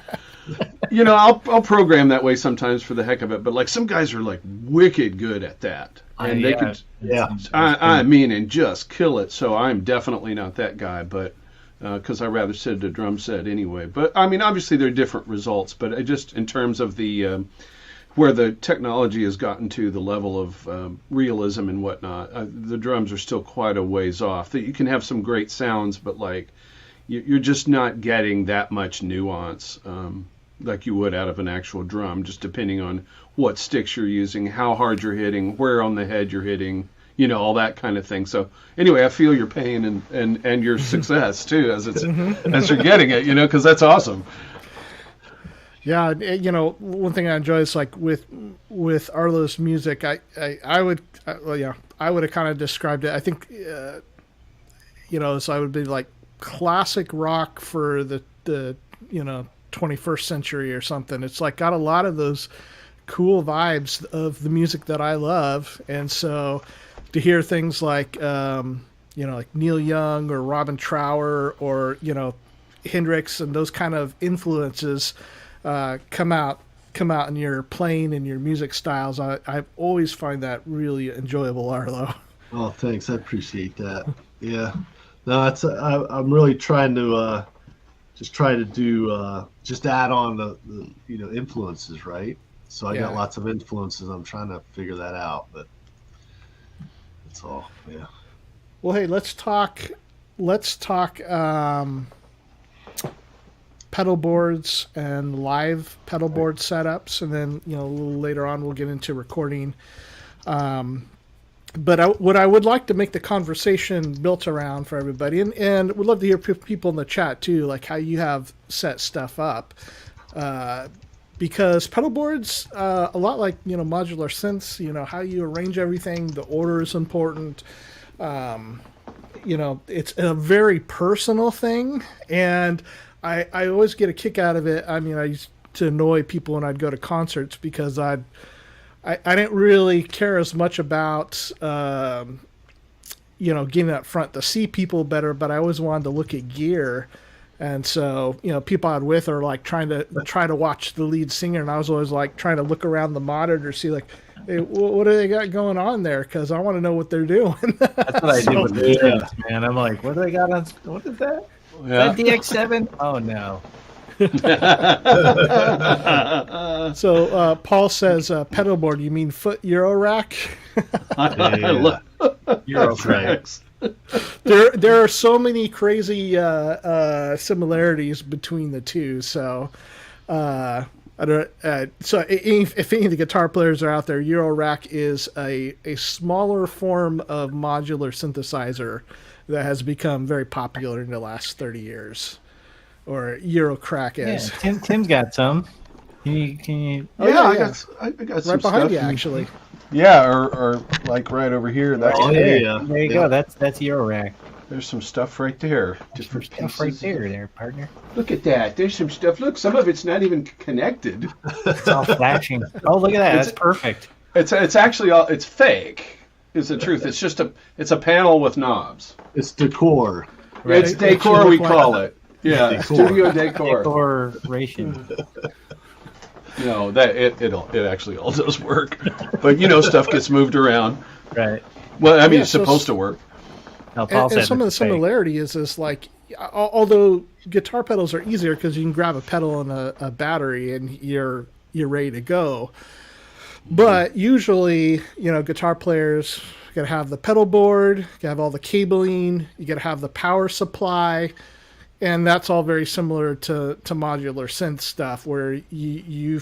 B: I'll program that way sometimes for the heck of it, but like some guys are like wicked good at that, and they could, and just kill it. So I'm definitely not that guy, but because I rather sit at a drum set anyway. But I mean, obviously there are different results, but just in terms of the where the technology has gotten to, the level of realism and whatnot, the drums are still quite a ways off. That you can have some great sounds, but like you're just not getting that much nuance. Like you would out of an actual drum, just depending on what sticks you're using, how hard you're hitting, where on the head you're hitting, all that kind of thing. So anyway, I feel your pain and your success too, as as you're getting it, because that's awesome.
A: Yeah, one thing I enjoy is like with Arlo's music, I would have kind of described it. I think so I would be like classic rock for the 21st century or something. It's like got a lot of those cool vibes of the music that I love, and so to hear things like like Neil Young or Robin Trower or Hendrix and those kind of influences come out in your playing and your music styles, I always find that really enjoyable, Arlo.
D: Oh, thanks. I appreciate that. Yeah, no, I'm really trying to just add on the influences, right? So I got lots of influences. I'm trying to figure that out, but that's all. Yeah.
A: Well, hey, let's talk pedal boards and live pedal board setups, and then a little later on we'll get into recording. But what I would like to make the conversation built around for everybody, and would love to hear people in the chat too, like how you have set stuff up, because pedal boards, a lot like modular synths, how you arrange everything, the order is important. It's a very personal thing, and I always get a kick out of it. I mean, I used to annoy people when I'd go to concerts because I didn't really care as much about, getting up front to see people better, but I always wanted to look at gear. And so, people I'm with are like trying to watch the lead singer, and I was always like trying to look around the monitor, see like, hey, what do they got going on there? Because I want to know what they're doing.
C: That's what I did with the games, man. I'm like, what do they got on? What is that?
B: Yeah.
C: Is that DX7? Oh no.
A: So Paul says pedal board. You mean foot Euro rack?
B: I love
C: Euro
D: Right.
A: There are so many crazy similarities between the two. So I don't. So if any of the guitar players are out there, Euro rack is a smaller form of modular synthesizer that has become very popular in the last 30 years. Or Eurocrack is.
C: Yeah, Tim's got some. Can you?
A: Oh,
B: yeah,
A: yeah.
B: I got some
A: Right behind
B: stuff.
A: you, actually.
B: Yeah, or like right over here. That's
C: There you go. That's Euro rack.
B: There's some stuff right there. Different
C: Stuff
B: pieces.
C: right there, partner.
B: Look at that. There's some stuff. Look, some of it's not even connected.
C: It's all flashing. Oh, look at that. That's perfect.
B: It's actually all. It's fake. Is the truth? It's just a panel with knobs.
D: It's decor.
A: Right.
B: It's
A: It makes you
B: decor.
A: look
B: We
A: like
B: call it. Yeah,
D: Decor.
B: studio decor.
C: Decoration.
B: No, that it actually all does work, but stuff gets moved around.
C: Right.
B: Well, I mean,
A: Yeah,
B: it's
A: so
B: supposed to work.
C: Now, Paul
A: And
C: said
A: some of the
C: it's fake.
A: similarity is like, although guitar pedals are easier because you can grab a pedal and a battery and you're ready to go. But usually, guitar players got to have the pedal board, you got to have all the cabling, you got to have the power supply, and that's all very similar to modular synth stuff, where you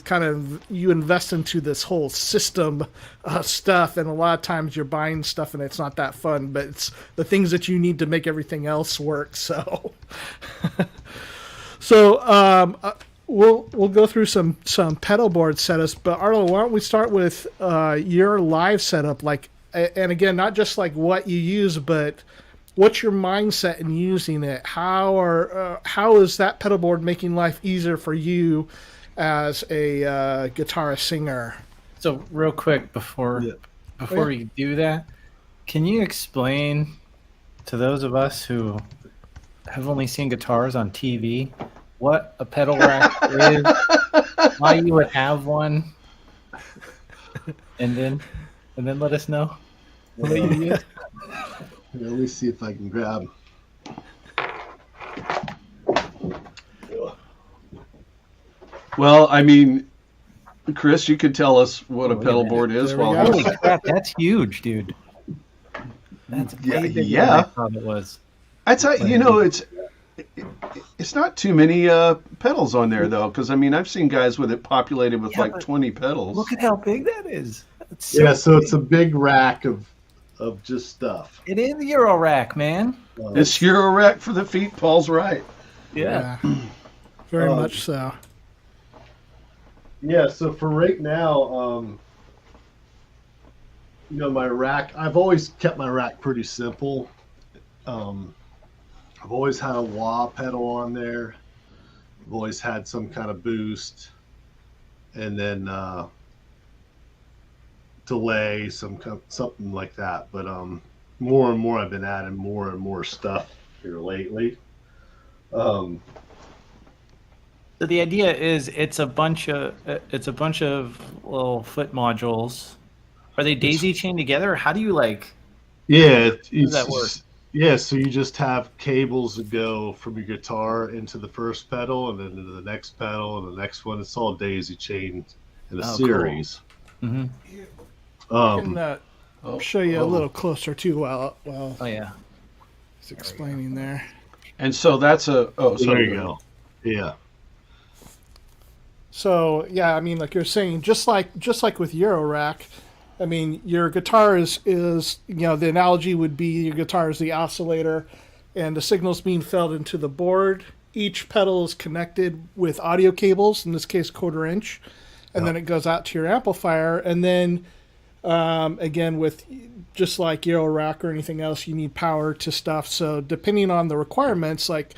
A: invest into this whole system stuff, and a lot of times you're buying stuff and it's not that fun, but it's the things that you need to make everything else work. So, we'll go through some pedal board setups. But Arlo, why don't we start with your live setup? Like, and again, not just like what you use, but what's your mindset in using it? How is that pedal board making life easier for you as a guitarist singer?
C: So, real quick before we do that, can you explain to those of us who have only seen guitars on TV what a pedal rack is, why you would have one, and then let us know what you use?
D: Let me see if I can grab.
B: Well, I mean, Cryss, you could tell us what a pedal board is
A: There we
B: while
A: go.
C: Holy crap, that's huge, dude. That's way bigger than I thought it was.
B: I'd say, it's not too many pedals on there though, because I mean I've seen guys with it populated with like
C: but
B: 20 pedals.
C: Look at how big that is. That's
D: So it's a big rack of just stuff.
C: It is the Euro rack, man.
B: It's Euro rack for the feet. Paul's right.
C: Yeah.
A: Very much so.
D: Yeah, so for right now, my rack, I've always kept my rack pretty simple. I've always had a wah pedal on there. I've always had some kind of boost. And then delay, something like that. But more and more I've been adding more and more stuff here lately.
C: So the idea is it's a bunch of little foot modules. Are they daisy chained together? Or how do you like?
D: Yeah,
C: does that work?
D: Yeah, so you just have cables that go from your guitar into the first pedal and then into the next pedal and the next one. It's all daisy chained in a series.
C: Cool. Mm-hmm.
A: I can show you a little closer too while
C: Oh yeah.
A: he's explaining there.
B: And so that's
D: So there you go. Yeah.
A: So yeah, I mean, like you're saying, just like with Eurorack, I mean, your guitar is the analogy would be your guitar is the oscillator, and the signal's being fed into the board. Each pedal is connected with audio cables, in this case 1/4 inch, and then it goes out to your amplifier. And then again, with just like Eurorack or anything else, you need power to stuff. So depending on the requirements, like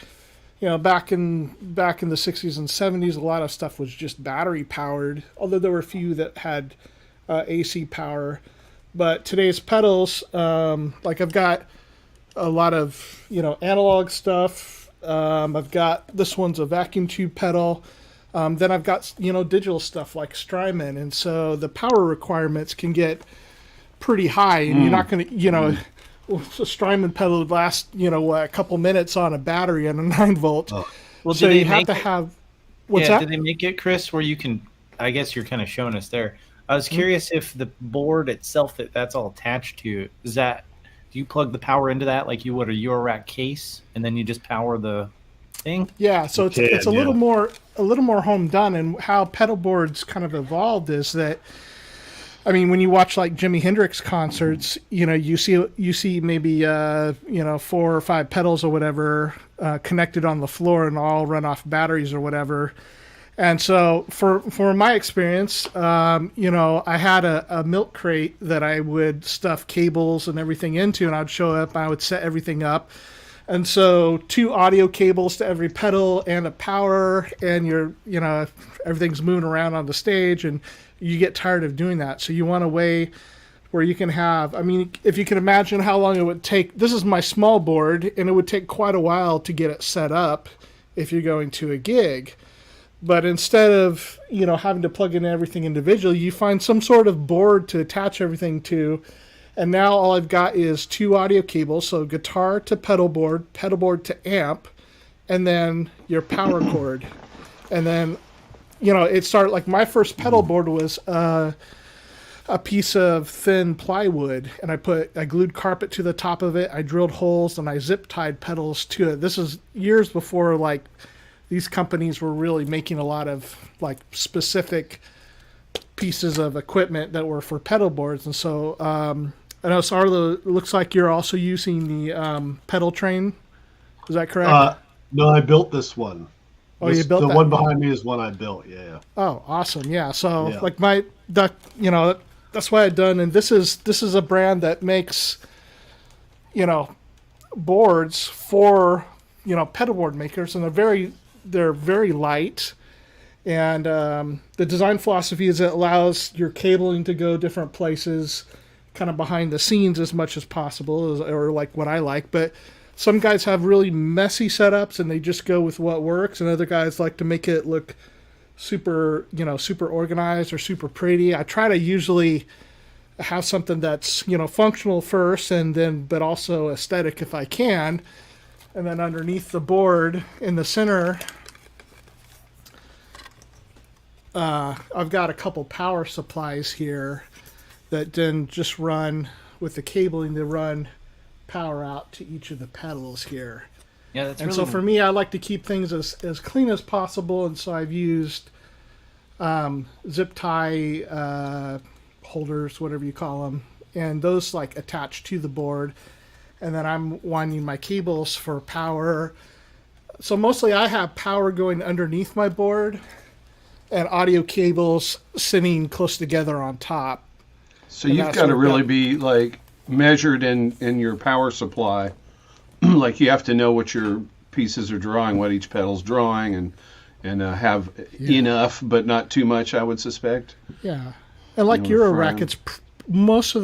A: back in the 60s and 70s, a lot of stuff was just battery powered, although there were a few that had AC power. But today's pedals, like I've got a lot of analog stuff, I've got this one's a vacuum tube pedal. Then I've got digital stuff like Strymon, and so the power requirements can get pretty high, and you're not going to a Strymon pedal would last a couple minutes on a battery and a 9-volt.
C: Oh. Well,
A: so you have to have. What's that?
C: Did they make it, Cryss, where you can? I guess you're kind of showing us there. I was curious if the board itself that's all attached to, do you plug the power into that like you would a Eurorack case, and then you just power the thing?
A: Yeah, so it's a little more home done, and how pedal boards kind of evolved is that, I mean, when you watch like Jimi Hendrix concerts, you see maybe 4 or 5 pedals or whatever connected on the floor and all run off batteries or whatever. And so for my experience, I had a milk crate that I would stuff cables and everything into, and I'd show up, I would set everything up. And so 2 audio cables to every pedal and a power, and everything's moving around on the stage, and you get tired of doing that. So you want a way where you can have, I mean, if you can imagine how long it would take, this is my small board, and it would take quite a while to get it set up if you're going to a gig. But instead of, having to plug in everything individually, you find some sort of board to attach everything to. And now all I've got is 2 audio cables, so guitar to pedal board to amp, and then your power cord. And then, it started, like my first pedal board was a piece of thin plywood, and I glued carpet to the top of it, I drilled holes, and I zip tied pedals to it. This is years before, like, these companies were really making a lot of like specific pieces of equipment that were for pedal boards. And so I know, Arlo, it looks like you're also using the pedal train. Is that correct?
D: No, I built this one.
A: Oh, you built
D: the
A: that?
D: one behind me is one I built. Yeah.
A: Oh, awesome. Yeah. So like that's what I've done. And this is a brand that makes, boards for, pedal board makers, and they're very light, and the design philosophy is it allows your cabling to go different places, kind of behind the scenes as much as possible, or like what I like. But some guys have really messy setups and they just go with what works, and other guys like to make it look super organized or super pretty. I try to usually have something that's functional first, and then but also aesthetic if I can. And then underneath the board in the center, I've got a couple power supplies here that then just run with the cabling to run power out to each of the pedals here.
C: Yeah, that's
A: and really so for me, I like to keep things as clean as possible, and so I've used zip tie holders, whatever you call them, and those like attach to the board. And then I'm winding my cables for power. So mostly I have power going underneath my board and audio cables sitting close together on top.
B: So you've got to really be like measured in your power supply. Like you have to know what your pieces are drawing, what each pedal's drawing, and have enough, but not too much, I would suspect.
A: Yeah. And like Eurorack, it's most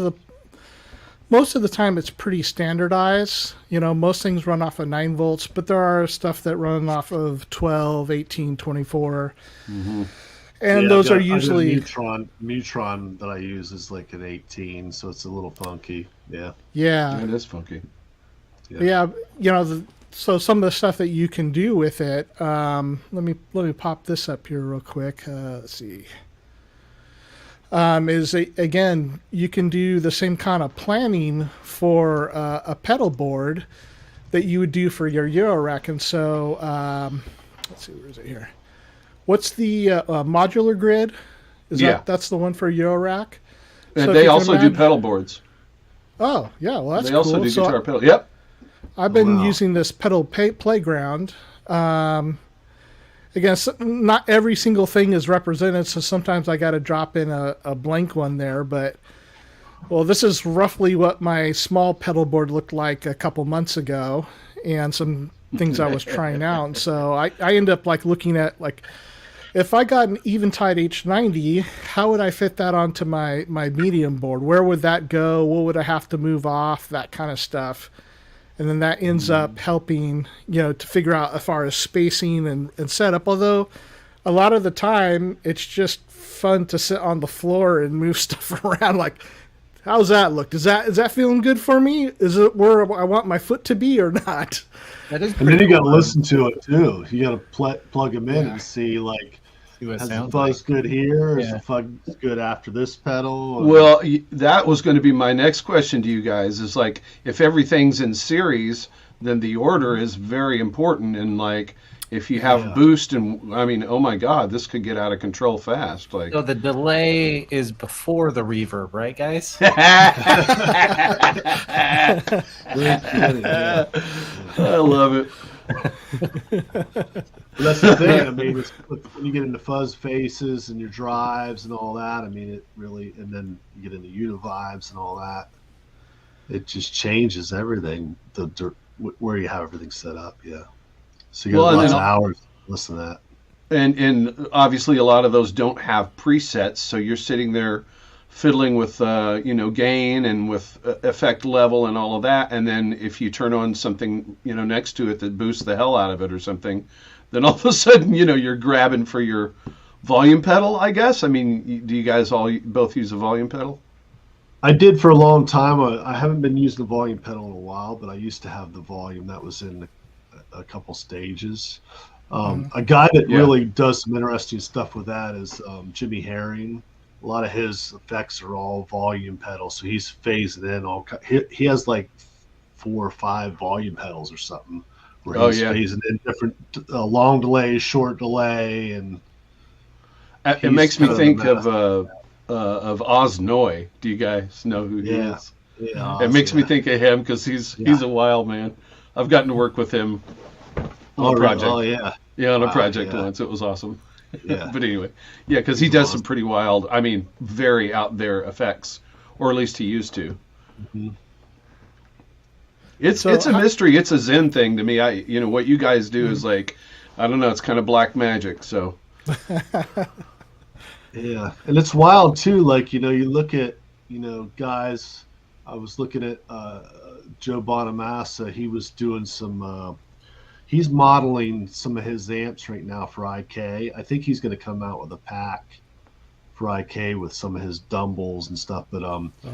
A: of the time it's pretty standardized. Most things run off of 9 volts, but there are stuff that run off of 12, 18, 24. Mm-hmm. And those are usually...
D: Mutron that I use is like an 18, so it's a little funky. Yeah.
A: Yeah.
B: It is funky.
A: Yeah. So some of the stuff that you can do with it, let me pop this up here real quick. Let's see. Again, you can do the same kind of planning for a pedal board that you would do for your Eurorack. And so, let's see, where is it here? What's the modular grid? That's the one for Eurorack?
B: And so they also do pedal boards.
A: Oh, yeah, well, that's
B: cool.
A: They
B: also do guitar pedal. Yep.
A: I've been using this pedal playground. Again, not every single thing is represented, so sometimes I got to drop in a blank one there. But, well, this is roughly what my small pedal board looked like a couple months ago, and some things I was trying out. And so I end up like looking at like, if I got an Eventide H90, how would I fit that onto my medium board? Where would that go? What would I have to move off? That kind of stuff. and then that ends up helping, to figure out as far as spacing and setup. Although a lot of the time it's just fun to sit on the floor and move stuff around. Like, how's that look? Is that feeling good for me? Is it where I want my foot to be or not?
C: That is.
D: And then you got to listen to it too. You got to plug them in and see like. Has the fuzz good here? Is the fuzz good after this pedal?
B: Well, that was going to be my next question to you guys. Is like, if everything's in series, then the order is very important. And like, if you have boost, and I mean, oh my God, this could get out of control fast. Like,
C: so the delay is before the reverb, right, guys?
B: I love it.
D: That's the thing. I mean, when you get into fuzz faces and your drives and all that, I mean, it really, and then you get into univibes and all that, it just changes everything. Where you have everything set up, So you got lots of hours to listen to that.
B: And obviously, a lot of those don't have presets, so you're sitting there fiddling with gain and with effect level and all of that, and then if you turn on something next to it that boosts the hell out of it or something, then all of a sudden you're grabbing for your volume pedal, I guess. I mean, do you guys both use a volume pedal?
D: I did for a long time. I haven't been using the volume pedal in a while, but I used to have the volume that was in a couple stages. A guy that really does some interesting stuff with that is Jimmy Herring. A lot of his effects are all volume pedals, so he's phasing in he has like 4 or 5 volume pedals or something where he's phasing in different long delay, short delay, and
B: it makes me think of Oz Noy. Do you guys know who he is? Yeah, it makes me think of him because he's a wild man. I've gotten to work with him on a project.
D: Oh yeah,
B: on a project once. It was awesome.
D: Yeah.
B: But anyway, because he does some pretty wild, I mean, very out there effects, or at least he used to. Mm-hmm. It's a mystery. It's a Zen thing to me. What you guys do is like, I don't know. It's kind of black magic. So.
D: Yeah, and it's wild too. Like you look at guys. I was looking at Joe Bonamassa. He was doing some. He's modeling some of his amps right now for IK. I think he's going to come out with a pack for IK with some of his dumbles and stuff. But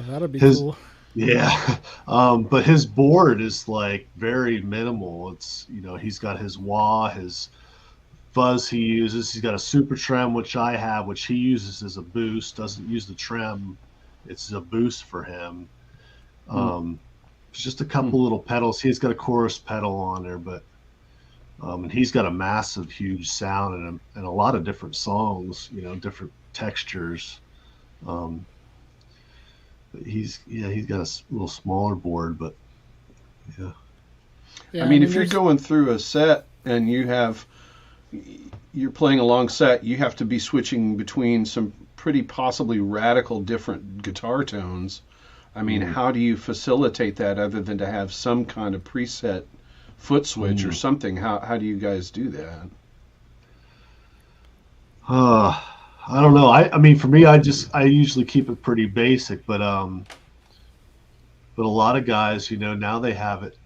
A: that'd be cool.
D: Yeah, but his board is like very minimal. It's he's got his wah, his fuzz he uses. He's got a super trem, which I have, which he uses as a boost. Doesn't use the trem. It's a boost for him. It's just a couple little pedals. He's got a chorus pedal on there, but. And he's got a massive, huge sound and a lot of different songs, different textures. But he's got a little smaller board, but yeah.
B: I mean, if you're going through a set and you're playing a long set, you have to be switching between some pretty possibly radical different guitar tones. I mean, how do you facilitate that other than to have some kind of preset foot switch or something? How do you guys do that?
D: I don't know. I mean, for me, I usually keep it pretty basic, but a lot of guys, now they have it,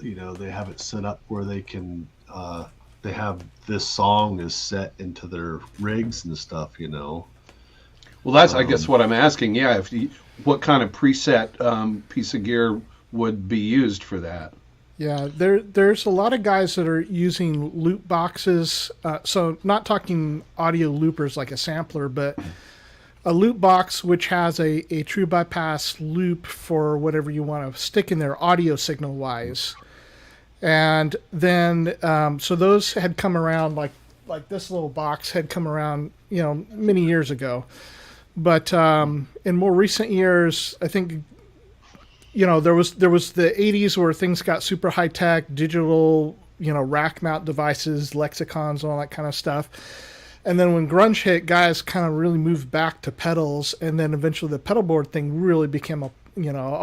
D: they have it set up where they can, they have this song is set into their rigs and stuff, Well,
B: that's, I guess, what I'm asking. Yeah, what kind of preset piece of gear would be used for that?
A: Yeah, there's a lot of guys that are using loop boxes. So not talking audio loopers like a sampler, but a loop box which has a true bypass loop for whatever you want to stick in there audio signal wise. And then so those had come around like this little box had come around many years ago. But in more recent years, I think there was the 80s where things got super high tech, digital, rack mount devices, lexicons, all that kind of stuff. And then when grunge hit, guys kind of really moved back to pedals, and then eventually the pedal board thing really became a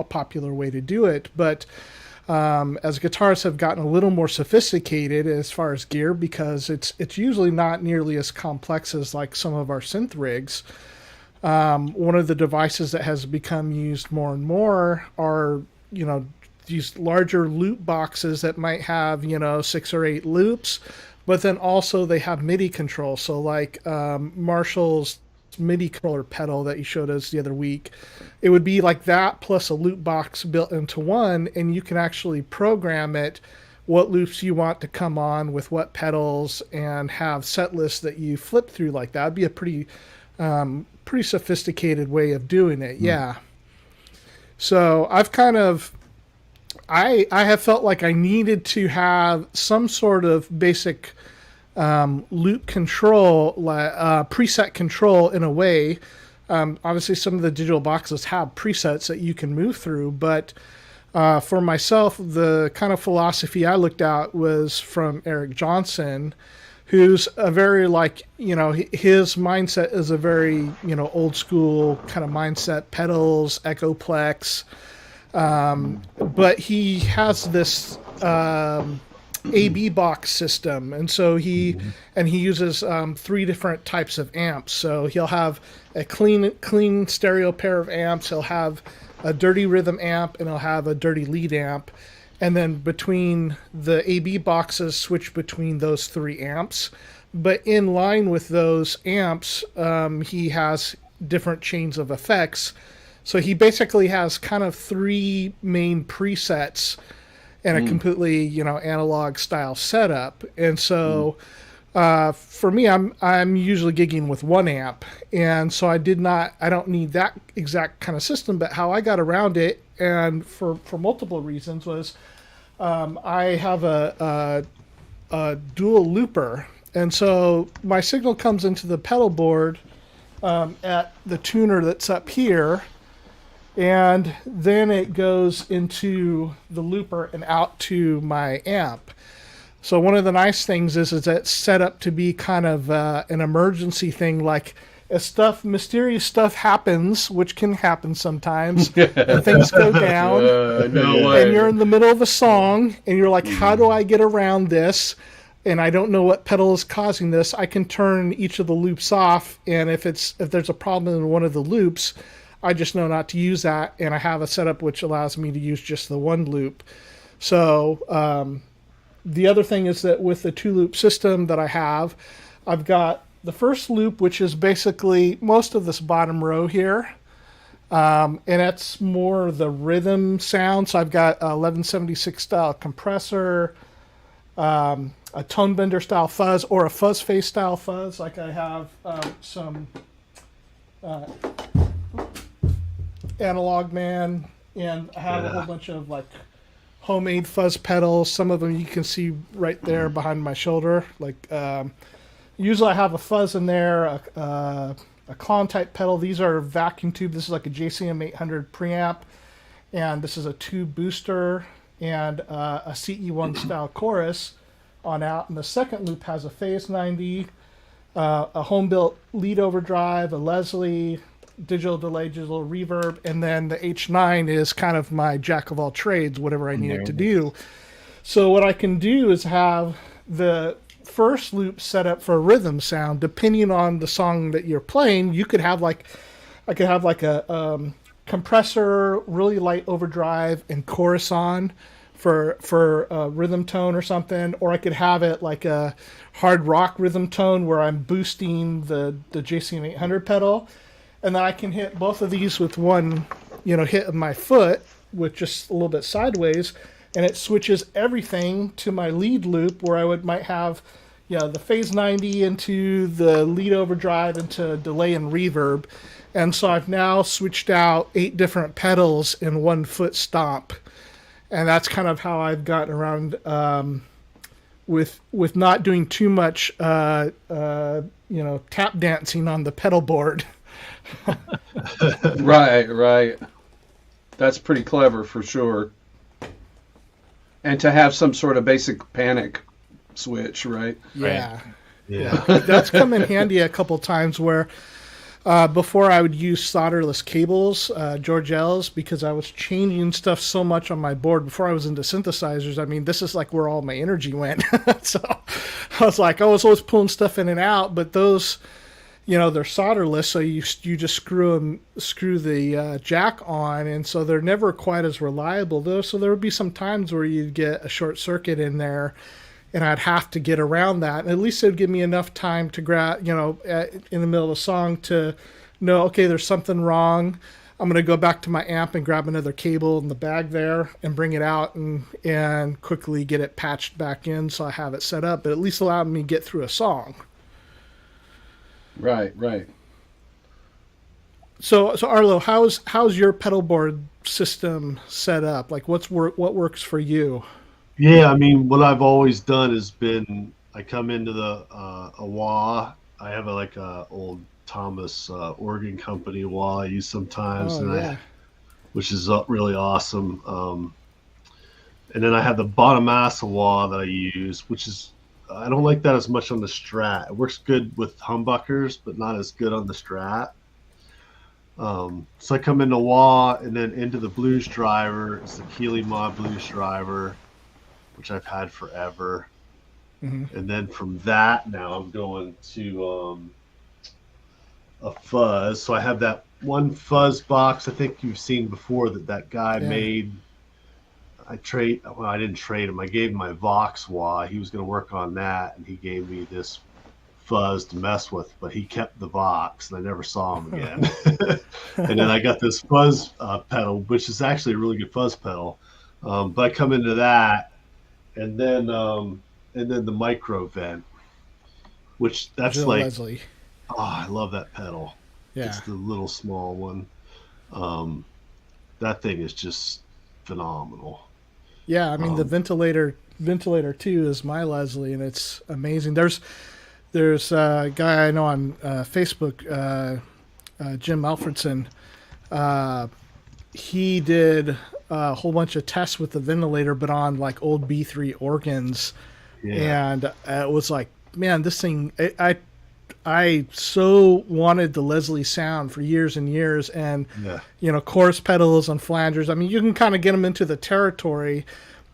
A: popular way to do it. But as guitarists have gotten a little more sophisticated as far as gear, because it's usually not nearly as complex as like some of our synth rigs. One of the devices that has become used more and more are, these larger loop boxes that might have 6 or 8 loops, but then also they have MIDI control. So like Marshall's MIDI controller pedal that you showed us the other week, it would be like that plus a loop box built into one, and you can actually program it what loops you want to come on with what pedals and have set lists that you flip through like that. Would be a pretty sophisticated way of doing it. Yeah. So I've kind of I have felt like I needed to have some sort of basic loop control, preset control in a way. Obviously, some of the digital boxes have presets that you can move through, but for myself, the kind of philosophy I looked at was from Eric Johnson, who's a very his mindset is a very, old school kind of mindset, pedals, Echoplex. But he has this AB box system, and so he uses 3 different types of amps. So he'll have a clean stereo pair of amps. He'll have a dirty rhythm amp, and he'll have a dirty lead amp. And then between the AB boxes, switch between those 3 amps. But in line with those amps, he has different chains of effects. So he basically has kind of 3 main presets and a completely, analog style setup. And so for me, I'm usually gigging with 1 amp. And so I don't need that exact kind of system, but how I got around it, and for multiple reasons, was I have a dual looper. And so my signal comes into the pedal board at the tuner that's up here, and then it goes into the looper and out to my amp. So one of the nice things is that it's set up to be kind of an emergency thing, like if mysterious stuff happens, which can happen sometimes, and things go down, and you're in the middle of a song, and you're like, how do I get around this? And I don't know what pedal is causing this. I can turn each of the loops off, and if there's a problem in one of the loops, I just know not to use that, and I have a setup which allows me to use just the 1 loop. So the other thing is that with the 2-loop system that I have, I've got the first loop, which is basically most of this bottom row here, and it's more the rhythm sound. So I've got a 1176 style compressor, a tone bender style fuzz, or a fuzz face style fuzz. Like I have some Analog Man, and I have a whole bunch of like homemade fuzz pedals. Some of them you can see right there behind my shoulder. Like usually I have a fuzz in there, a clone type pedal. These are vacuum tube. This is like a JCM 800 preamp, and this is a tube booster and a CE1 style chorus on out. And the second loop has a phase 90, a home built lead overdrive, a Leslie, digital delay, digital reverb, and then the H9 is kind of my jack of all trades, whatever I need it to do. So what I can do is have the first loop set up for a rhythm sound. Depending on the song that you're playing, I could have like a compressor, really light overdrive, and chorus on for a rhythm tone or something, or I could have it like a hard rock rhythm tone where I'm boosting the JCM 800 pedal. And then I can hit both of these with one, hit of my foot with just a little bit sideways, and it switches everything to my lead loop where I might have, the phase 90 into the lead overdrive into delay and reverb. And so I've now switched out 8 different pedals in 1 foot stomp. And that's kind of how I've gotten around with not doing too much, tap dancing on the pedal board.
B: Right. That's pretty clever for sure. And to have some sort of basic panic switch, right?
A: Yeah.
D: Yeah.
A: That's come in handy a couple times where before I would use solderless cables, George L's, because I was changing stuff so much on my board before I was into synthesizers. I mean, this is like where all my energy went. So I was like, I was always pulling stuff in and out, but those they're solderless, so you just screw the jack on, and so they're never quite as reliable though. So there would be some times where you'd get a short circuit in there, and I'd have to get around that. And at least it would give me enough time to grab, in the middle of a song to know, okay, there's something wrong. I'm going to go back to my amp and grab another cable in the bag there and bring it out and quickly get it patched back in so I have it set up. But at least allowed me to get through a song.
B: Right.
A: So Arlo, how's your pedal board system set up? Like what works for you?
D: Yeah, I mean, what I've always done has been I come into the a wah. I have a old Thomas organ company wah I use sometimes, which is really awesome. And then I have the Bonamassa wah that I use, which is I don't like that as much on the Strat. It works good with humbuckers, but not as good on the Strat. So I come into wah and then into the blues driver. It's the Keeley Mod blues driver, which I've had forever. Mm-hmm. And then from that, now I'm going to a fuzz. So I have that one fuzz box I think you've seen before that guy made. I didn't trade him. I gave him my Vox wah. He was going to work on that, and he gave me this fuzz to mess with, but he kept the Vox, and I never saw him again. And then I got this fuzz pedal, which is actually a really good fuzz pedal. But I come into that, and then the micro vent, which that's
A: Jill Leslie.
D: Oh, I love that pedal.
A: Yeah,
D: it's the little small one. That thing is just phenomenal.
A: Yeah, I mean the ventilator too is my Leslie, and it's amazing. There's a guy I know on Facebook, Jim Alfredson. He did a whole bunch of tests with the ventilator, but on like old B3 organs, and it was like, man, this thing. I so wanted the Leslie sound for years and years, and chorus pedals and flangers. I mean, you can kind of get them into the territory,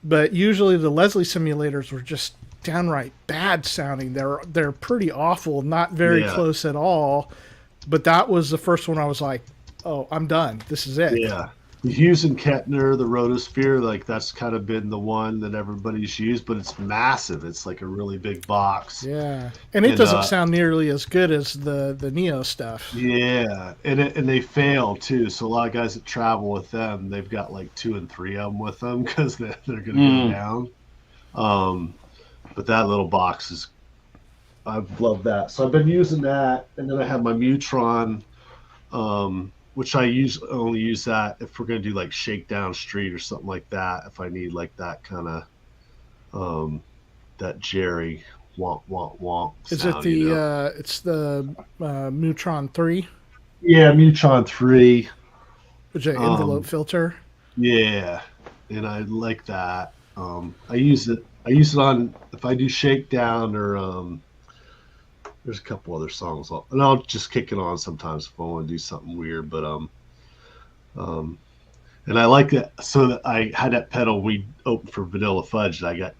A: but usually the Leslie simulators were just downright bad sounding. They're pretty awful, not very close at all. But that was the first one I was like, oh, I'm done. This is it.
D: Yeah. The Hughes and Kettner, the Rotosphere, like that's kind of been the one that everybody's used, but it's massive. It's like a really big box.
A: Yeah, and it doesn't sound nearly as good as the Neo stuff.
D: Yeah, and they fail too. So a lot of guys that travel with them, they've got like 2 and 3 of them with them because they're going to go down. But that little box is, I've loved that. So I've been using that, and then I have my Mutron. Which I only use that if we're going to do like Shakedown Street or something like that. If I need like that kind of that Jerry wonk wonk wonk.
A: Is it the it's the Mutron 3?
D: Yeah, Mutron 3.
A: Which is an envelope filter.
D: Yeah, and I like that. I use it on if I do Shakedown or there's a couple other songs, and I'll just kick it on sometimes if I want to do something weird. But and I like that. So that I had that pedal we opened for Vanilla Fudge. And I got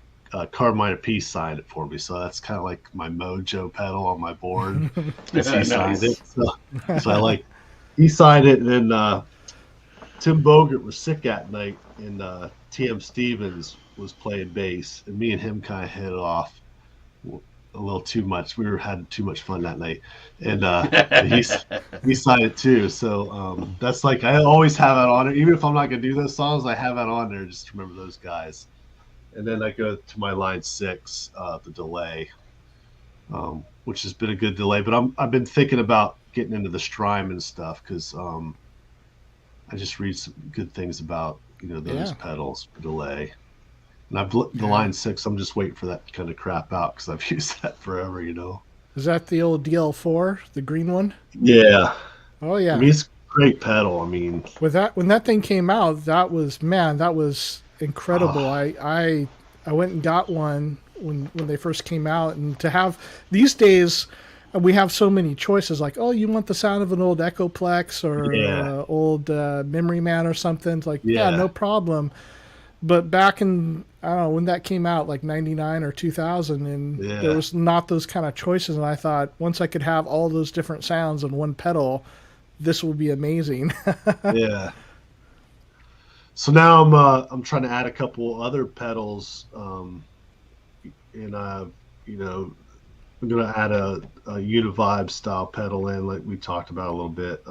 D: Carmine Apiece signed it for me, so that's kind of like my mojo pedal on my board. He signed it, so I like. He signed it, and then Tim Bogert was sick that night, and T.M. Stevens was playing bass, and me and him kind of hit it off a little too much. We were having too much fun that night, and he signed it too. So that's like I always have it on there, even if I'm not gonna do those songs. I have it on there just to remember those guys. And then I go to my line 6, the delay, which has been a good delay. But I've been thinking about getting into the Strymon stuff because I just read some good things about those pedals for delay. And the line 6, I'm just waiting for that to kind of crap out because I've used that forever,
A: Is that the old DL4, the green one?
D: Yeah.
A: Oh, yeah.
D: I mean, it's a great pedal. I mean,
A: when that thing came out, that was incredible. I went and got one when they first came out, and to have these days, we have so many choices. Like, oh, you want the sound of an old Echoplex or old Memory Man or something? It's like, no problem. but back in, I don't know when that came out, like 99 or 2000, and there was not those kind of choices. And I thought once I could have all those different sounds on one pedal, this will be amazing.
D: Yeah. So now I'm trying to add a couple other pedals, and you know, I'm gonna add a Univibe style pedal in, like we talked about a little bit.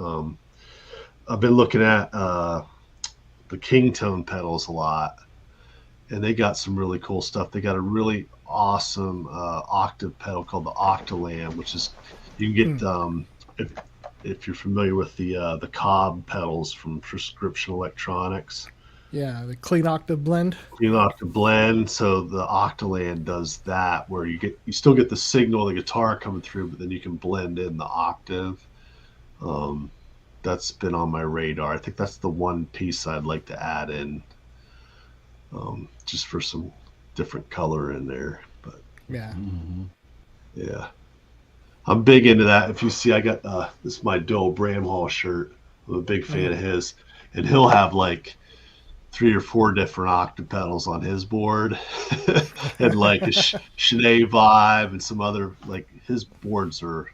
D: I've been looking at the Kingtone pedals a lot, and they got some really cool stuff. They got a really awesome octave pedal called the Octalam, which is, you can get if you're familiar with the Cobb pedals from Prescription Electronics.
A: Yeah, the clean octave blend.
D: Clean octave blend. So the Octaland does that, where you still get the signal of the guitar coming through, but then you can blend in the octave. That's been on my radar. I think that's the one piece I'd like to add in, just for some different color in there. But
A: yeah,
D: yeah, I'm big into that. If you see, I got this is my Doe Bramhall shirt. I'm a big fan of his, and he'll have like 3 or 4 different octave pedals on his board, and like a Shanae Vibe and some other, like his boards are.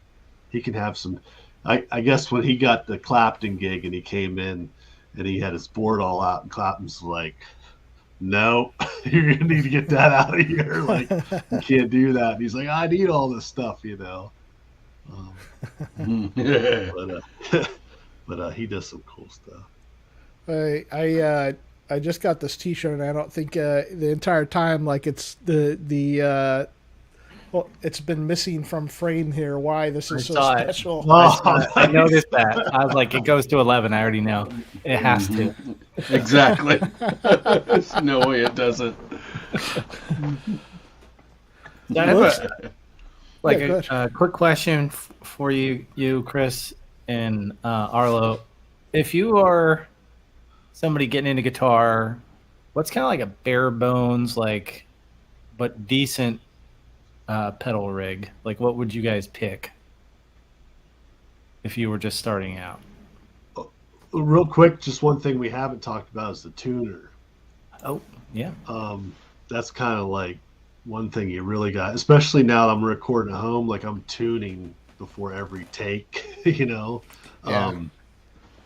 D: He can have some. I guess when he got the Clapton gig and he came in and he had his board all out, and Clapton's like, no, you're going to need to get that out of here. Like, you can't do that. And he's like, I need all this stuff, you know. But he does some cool stuff.
A: I just got this T-shirt, and I don't think the entire time, like, it's well, it's been missing from frame here. Why this is so special?
C: I noticed that. I was like, it goes to 11. I already know. It has to.
B: Exactly. There's no way it doesn't.
C: I have a quick question for you, Cryss and Arlo. If you are somebody getting into guitar, what's kind of like a bare bones, like, but decent pedal rig? Like, what would you guys pick if you were just starting out?
D: Real quick, just one thing we haven't talked about is the tuner.
C: Oh, yeah.
D: That's kind of like one thing you really got, especially now that I'm recording at home. Like, I'm tuning before every take, you know.
A: Yeah.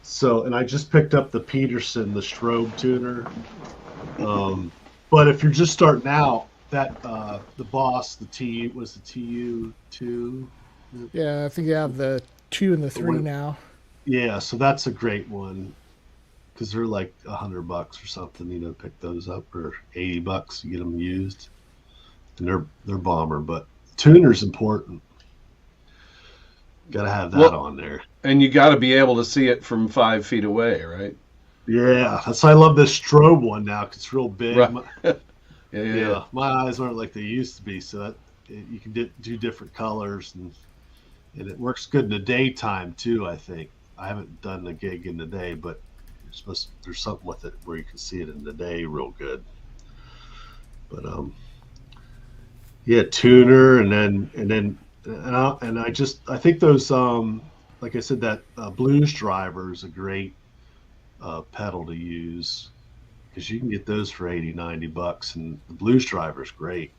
D: So, and I just picked up the Peterson, the strobe tuner. But if you're just starting out, that the Boss, the TU2.
A: Yeah, I think you have the 2 and the 3 now.
D: Yeah, so that's a great one, because they're like $100 or something. You know, pick those up, or $80. You get them used, and they're bomber. But tuner's important. Got to have that on there. And
B: you got to be able to see it from 5 feet away, right?
D: Yeah, that's why I love this strobe one now, because it's real big.
B: Right.
D: Yeah, my eyes aren't like they used to be, so that you can do different colors, and it works good in the daytime too. I think I haven't done a gig in the day, but there's something with it where you can see it in the day real good. But yeah, tuner, and I think those like I said, that blues driver is a great pedal to use, because you can get those for $80-$90, and the blues driver is great.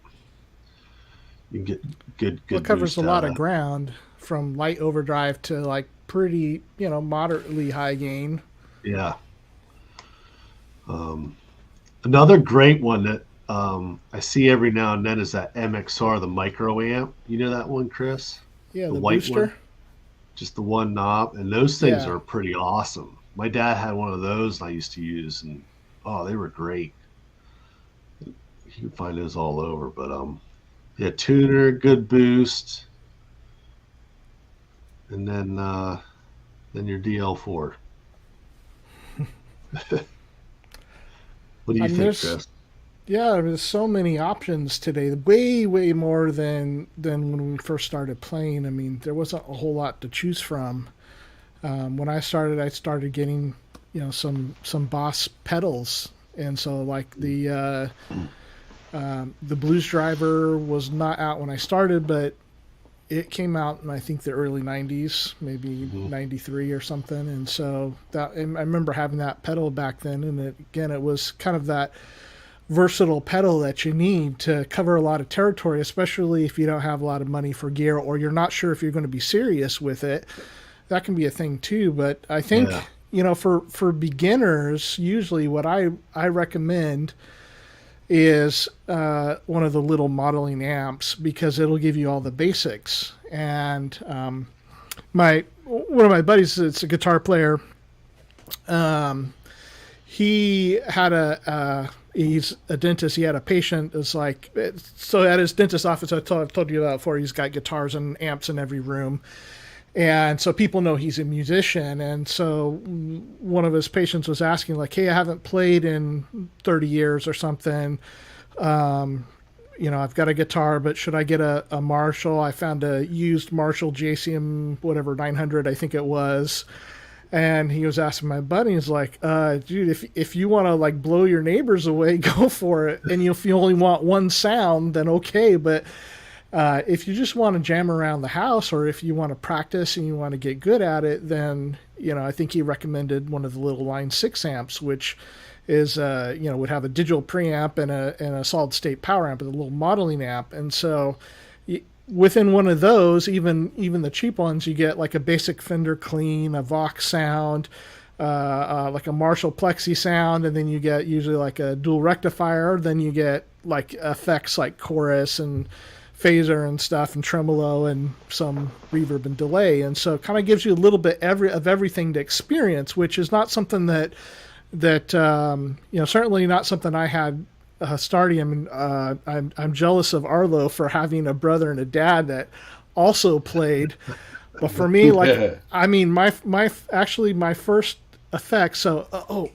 D: You can get good.
A: Well, it covers a lot of ground, from light overdrive to like pretty, moderately high gain.
D: Yeah. Another great one that I see every now and then is that MXR, the micro amp. You know that one, Cryss?
A: Yeah, the
D: white
A: booster.
D: One? Just the one knob, and those things are pretty awesome. My dad had one of those, and I used to use, and they were great. You can find those all over, but yeah, tuner, good boost, and then your DL4. What do you think, Cryss?
A: Yeah, there's so many options today. Way more than when we first started playing. I mean, there wasn't a whole lot to choose from. When I started getting, some Boss pedals, and so like the blues driver was not out when I started, but it came out in, I think, the early 90s, maybe 93 or something. And so I remember having that pedal back then, and it was kind of that versatile pedal that you need to cover a lot of territory, especially if you don't have a lot of money for gear or you're not sure if you're going to be serious with it. That can be a thing too. But I think, for beginners, usually what I recommend is one of the little modeling amps, because it'll give you all the basics. And one of my buddies, it's a guitar player. He had he's a dentist. He had a patient that's like, so at his dentist office, I've told you about before, he's got guitars and amps in every room. And so people know he's a musician. And so one of his patients was asking, like, hey, I haven't played in 30 years or something. I've got a guitar, but should I get a Marshall? I found a used Marshall JCM, whatever, 900, I think it was. And he was asking my buddy, he's like, dude, if you want to like blow your neighbors away, go for it. And if you only want one sound, then okay. But if you just want to jam around the house, or if you want to practice and you want to get good at it, then, I think he recommended one of the little Line 6 amps, which is, would have a digital preamp and a solid state power amp and a little modeling amp. And so within one of those, even the cheap ones, you get like a basic Fender clean, a Vox sound, like a Marshall Plexi sound, and then you get usually like a dual rectifier. Then you get like effects like chorus and phaser and stuff, and tremolo and some reverb and delay. And so it kind of gives you a little bit of everything to experience, which is not something that certainly not something I had starting. I mean, I'm jealous of Arlo for having a brother and a dad that also played. But for me, like, I mean, my first effect. So,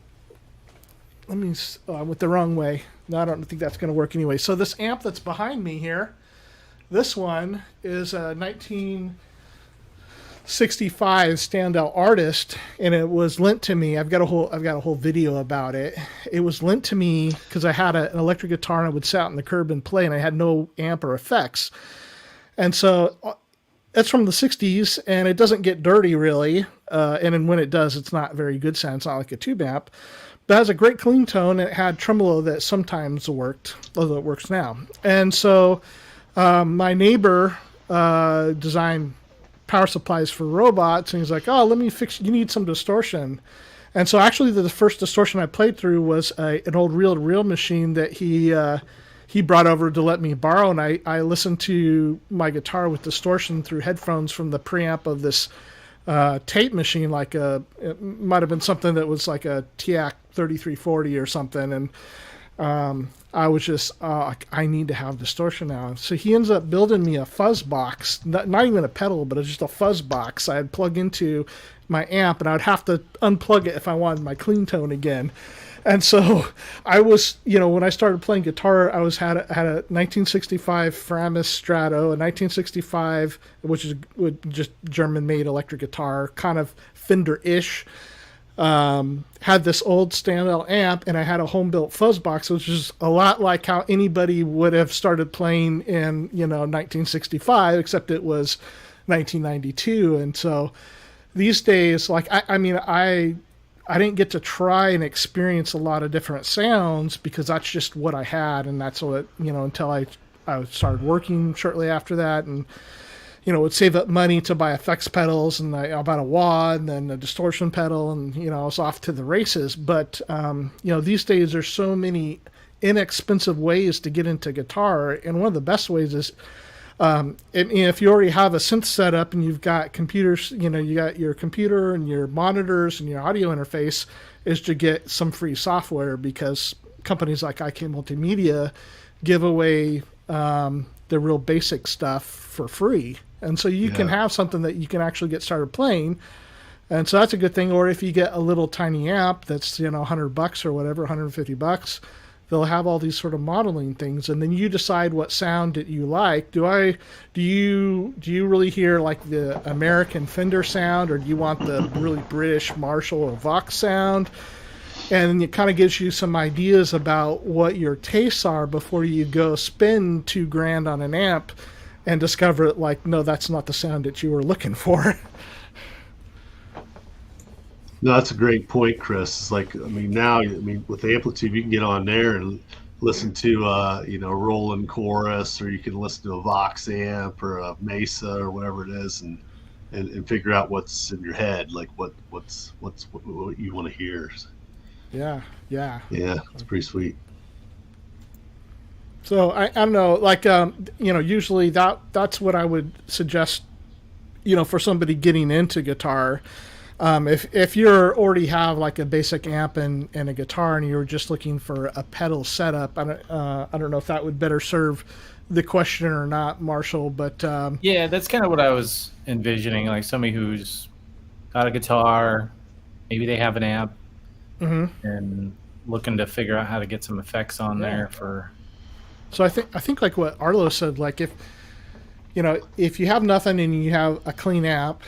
A: let me. I went the wrong way. No, I don't think that's going to work anyway. So this amp that's behind me here, this one is a 1965 Standout Artist, and it was lent to me. I've got a whole video about it. It was lent to me because I had an electric guitar and I would sit out in the curb and play, and I had no amp or effects. And so it's from the 60s, and it doesn't get dirty really. And then when it does, it's not very good sound. It's not like a tube amp, but it has a great clean tone, and it had tremolo that sometimes worked, although it works now. And so my neighbor designed power supplies for robots, and he's like, oh, let me fix, you need some distortion. And so actually the first distortion I played through was an old reel-to-reel machine that he brought over to let me borrow, and I listened to my guitar with distortion through headphones from the preamp of this tape machine, like it might have been something that was like a TIAC 3340 or something, and I was just, I need to have distortion now. So he ends up building me a fuzz box, not even a pedal, but just a fuzz box I'd plug into my amp, and I'd have to unplug it if I wanted my clean tone again. And so I was, when I started playing guitar, I had a 1965 Framus Strato, a 1965, which is just German-made electric guitar, kind of Fender-ish. Had this old standout amp, and I had a home-built fuzz box, which is a lot like how anybody would have started playing in 1965, except it was 1992. And so these days, like, I didn't get to try and experience a lot of different sounds because that's just what I had, and that's what, until I started working shortly after that, and would save up money to buy effects pedals, and I bought a wah and then a distortion pedal, and I was off to the races. But these days there's so many inexpensive ways to get into guitar, and one of the best ways is if you already have a synth set up and you've got computers, you got your computer and your monitors and your audio interface, is to get some free software, because companies like IK Multimedia give away the real basic stuff for free. And so you can have something that you can actually get started playing. And so that's a good thing. Or if you get a little tiny amp that's, $100 or whatever, $150, they'll have all these sort of modeling things. And then you decide what sound that you like. Do you really hear like the American Fender sound, or do you want the really British Marshall or Vox sound? And it kind of gives you some ideas about what your tastes are before you go spend $2,000 on an amp and discover it, like, no, that's not the sound that you were looking for.
D: No, that's a great point, Chris. It's like, now, with Amplitude, you can get on there and listen to Roland chorus, or you can listen to a Vox amp or a Mesa or whatever it is, and figure out what's in your head, like what you want to hear.
A: Yeah.
D: Yeah, it's pretty sweet.
A: So I don't know, like usually that's what I would suggest, for somebody getting into guitar. If you already have like a basic amp and a guitar, and you're just looking for a pedal setup, I don't know if that would better serve the question or not, Marshall. But
C: yeah, that's kind of what I was envisioning. Like somebody who's got a guitar, maybe they have an amp, and looking to figure out how to get some effects on there for.
A: So I think like what Arlo said, like if you have nothing and you have a clean amp,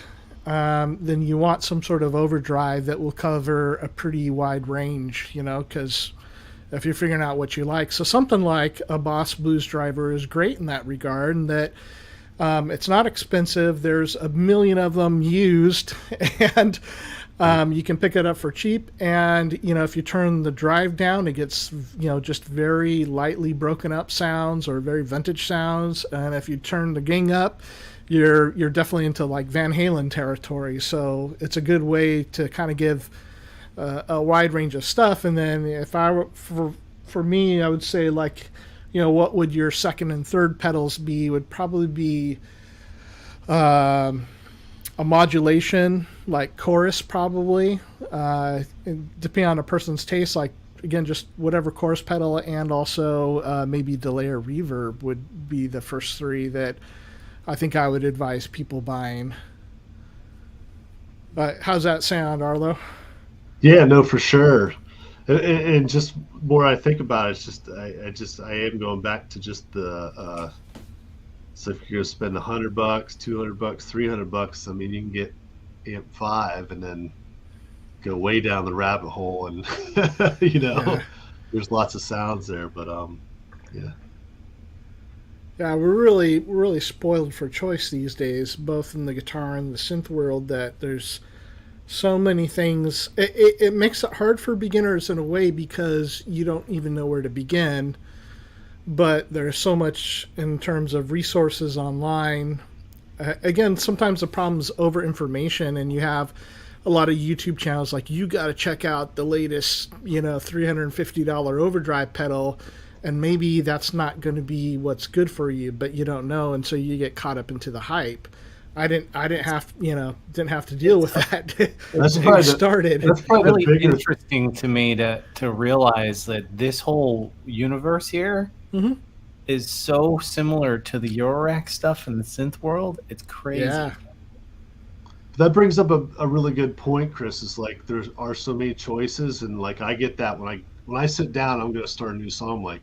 A: then you want some sort of overdrive that will cover a pretty wide range, because if you're figuring out what you like. So something like a Boss Blues driver is great in that regard, and that it's not expensive. There's a million of them used, and you can pick it up for cheap. And, if you turn the drive down, it gets, just very lightly broken up sounds or very vintage sounds. And if you turn the gain up, you're definitely into like Van Halen territory. So it's a good way to kind of give a wide range of stuff. And then if I were for me, I would say like, what would your second and third pedals be? Would probably be a modulation like chorus, probably, depending on a person's taste. Like again, just whatever chorus pedal, and also maybe delay or reverb would be the first three that I think I would advise people buying. How's that sound, Arlo?
D: Yeah, no, for sure. And just more I think about it, it's just I am going back to just the so if you're gonna spend $100, $200, $300, I mean you can get amp 5 and then go way down the rabbit hole, and there's lots of sounds there, but yeah.
A: Yeah, we're really spoiled for choice these days, both in the guitar and the synth world, that there's so many things. It makes it hard for beginners in a way, because you don't even know where to begin. But there's so much in terms of resources online. Again, sometimes the problem is over information, and you have a lot of YouTube channels like, you got to check out the latest, $350 overdrive pedal. And maybe that's not going to be what's good for you, but you don't know, and so you get caught up into the hype. I didn't have to deal with that.
D: That's
A: when it started.
C: It's really interesting to me to realize that this whole universe here is so similar to the Eurorack stuff in the synth world. It's crazy. Yeah.
D: That brings up a really good point, Chris. Is like there are so many choices, and like I get that when I sit down, I'm going to start a new song. I'm like,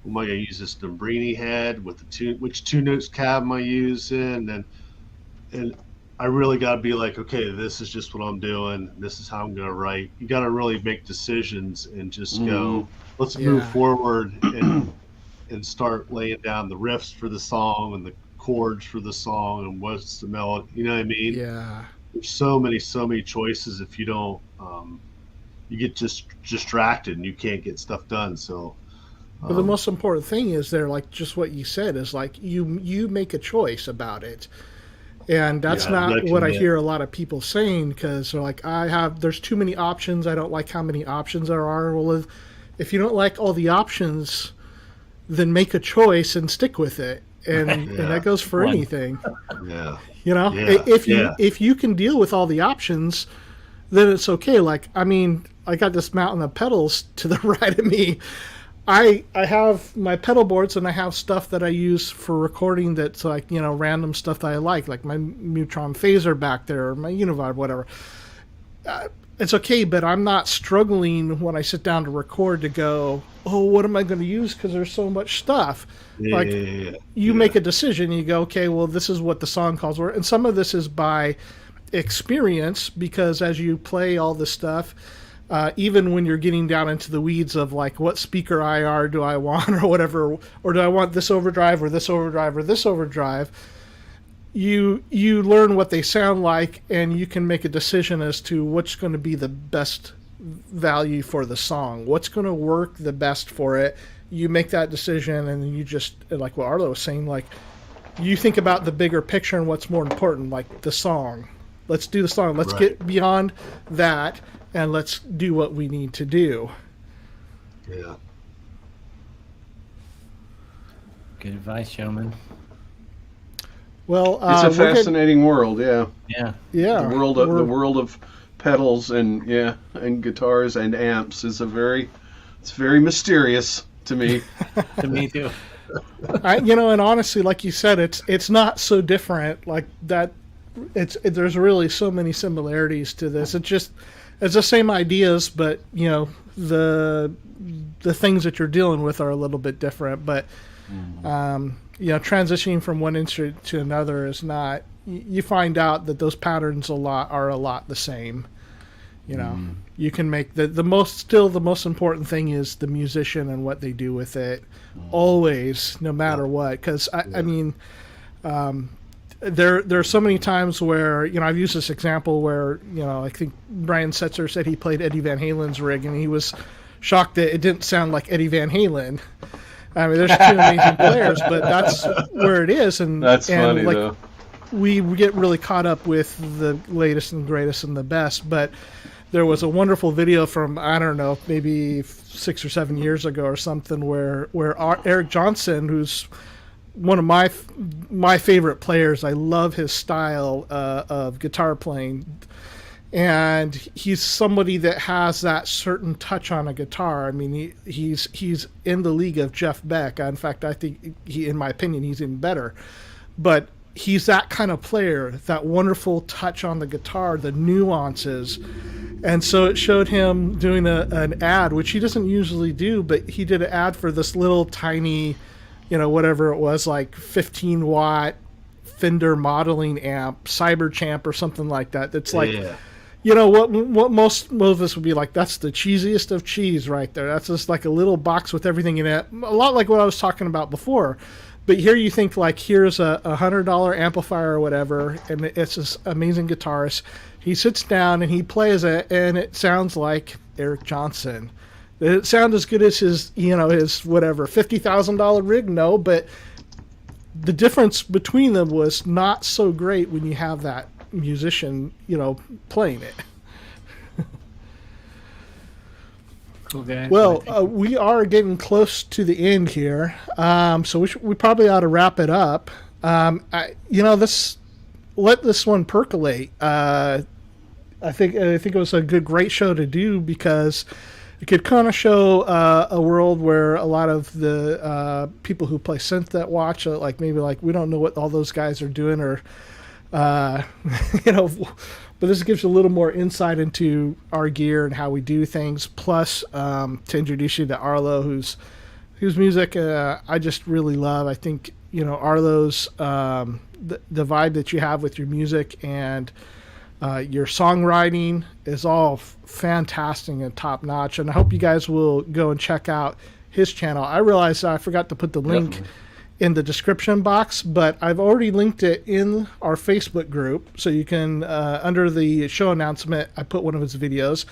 D: am I going to use this Dombrini head with which 2 notes cab am I using? And I really got to be like, okay, this is just what I'm doing. This is how I'm going to write. You got to really make decisions and just go, let's move forward and start laying down the riffs for the song and the chords for the song and what's the melody. You know what I mean?
A: Yeah.
D: There's so many choices. If you don't, you get just distracted and you can't get stuff done. So,
A: but the most important thing is like just what you said is like you make a choice about it, and that's not what I hear a lot of people saying, because they're like, there's too many options. I don't like how many options there are. Well, if you don't like all the options, then make a choice and stick with it, and that goes for anything.
D: Yeah.
A: If you can deal with all the options, then it's okay. Like, I mean, I got this mountain of pedals to the right of me. I have my pedal boards, and I have stuff that I use for recording that's like, random stuff that I like my Mutron phaser back there, or my Univibe, whatever. It's okay, but I'm not struggling when I sit down to record to go, oh, what am I going to use? Because there's so much stuff. You make a decision. You go, okay, well, this is what the song calls for. And some of this is by experience, because as you play all this stuff, even when you're getting down into the weeds of like, what speaker IR do I want, or whatever, or do I want this overdrive or this overdrive or this overdrive, you learn what they sound like, and you can make a decision as to what's going to be the best value for the song, what's going to work the best for it, you make that decision, and then you just, like what Arlo was saying, like you think about the bigger picture and what's more important, like the song. Let's do the song. Let's get beyond that, and let's do what we need to do.
D: Yeah.
C: Good advice, gentlemen.
A: Well,
B: it's a fascinating world. Yeah.
C: Yeah.
A: Yeah.
B: The world of pedals and guitars and amps is it's very mysterious to me.
C: To me too.
A: And honestly, like you said, it's not so different like that. There's really so many similarities to this. It's the same ideas, but the things that you're dealing with are a little bit different. But transitioning from one instrument to another is not. You find out that those patterns are a lot the same. You can make the most important thing is the musician and what they do with it, always, no matter what. Because I mean, there are so many times where I've used this example where I think Brian Setzer said he played Eddie Van Halen's rig and he was shocked that it didn't sound like Eddie Van Halen. I mean, there's two amazing players, but that's where it is, and
B: that's funny
A: like,
B: though.
A: We get really caught up with the latest and greatest and the best, but there was a wonderful video from, I don't know, maybe 6 or 7 years ago or something where Eric Johnson, who's one of my favorite players, I love his style of guitar playing, and he's somebody that has that certain touch on a guitar. I mean, he's in the league of Jeff Beck. In fact, I think in my opinion, he's even better. But he's that kind of player, that wonderful touch on the guitar, the nuances. And so it showed him doing an ad, which he doesn't usually do, but he did an ad for this little tiny, whatever it was, like 15-watt Fender modeling amp, Cyberchamp or something like that. That's like, what most of us would be like, that's the cheesiest of cheese right there. That's just like a little box with everything in it. A lot like what I was talking about before. But here you think like, here's a $100 amplifier or whatever, and it's this amazing guitarist. He sits down and he plays it, and it sounds like Eric Johnson. Did it sound as good as his whatever $50,000 rig? No, but the difference between them was not so great when you have that musician, playing it.
C: Cool guy.
A: Well, we are getting close to the end here, so we probably ought to wrap it up. Let this one percolate. I think it was a great show to do because it could kind of show a world where a lot of the people who play synth that watch it, like maybe like we don't know what all those guys are doing, or but this gives you a little more insight into our gear and how we do things. Plus, to introduce you to Arlo, whose music I just really love. I think Arlo's the vibe that you have with your music and your songwriting is all fantastic and top notch. And I hope you guys will go and check out his channel. I realized I forgot to put the link in the description box, but I've already linked it in our Facebook group, so you can under the show announcement I put one of his videos,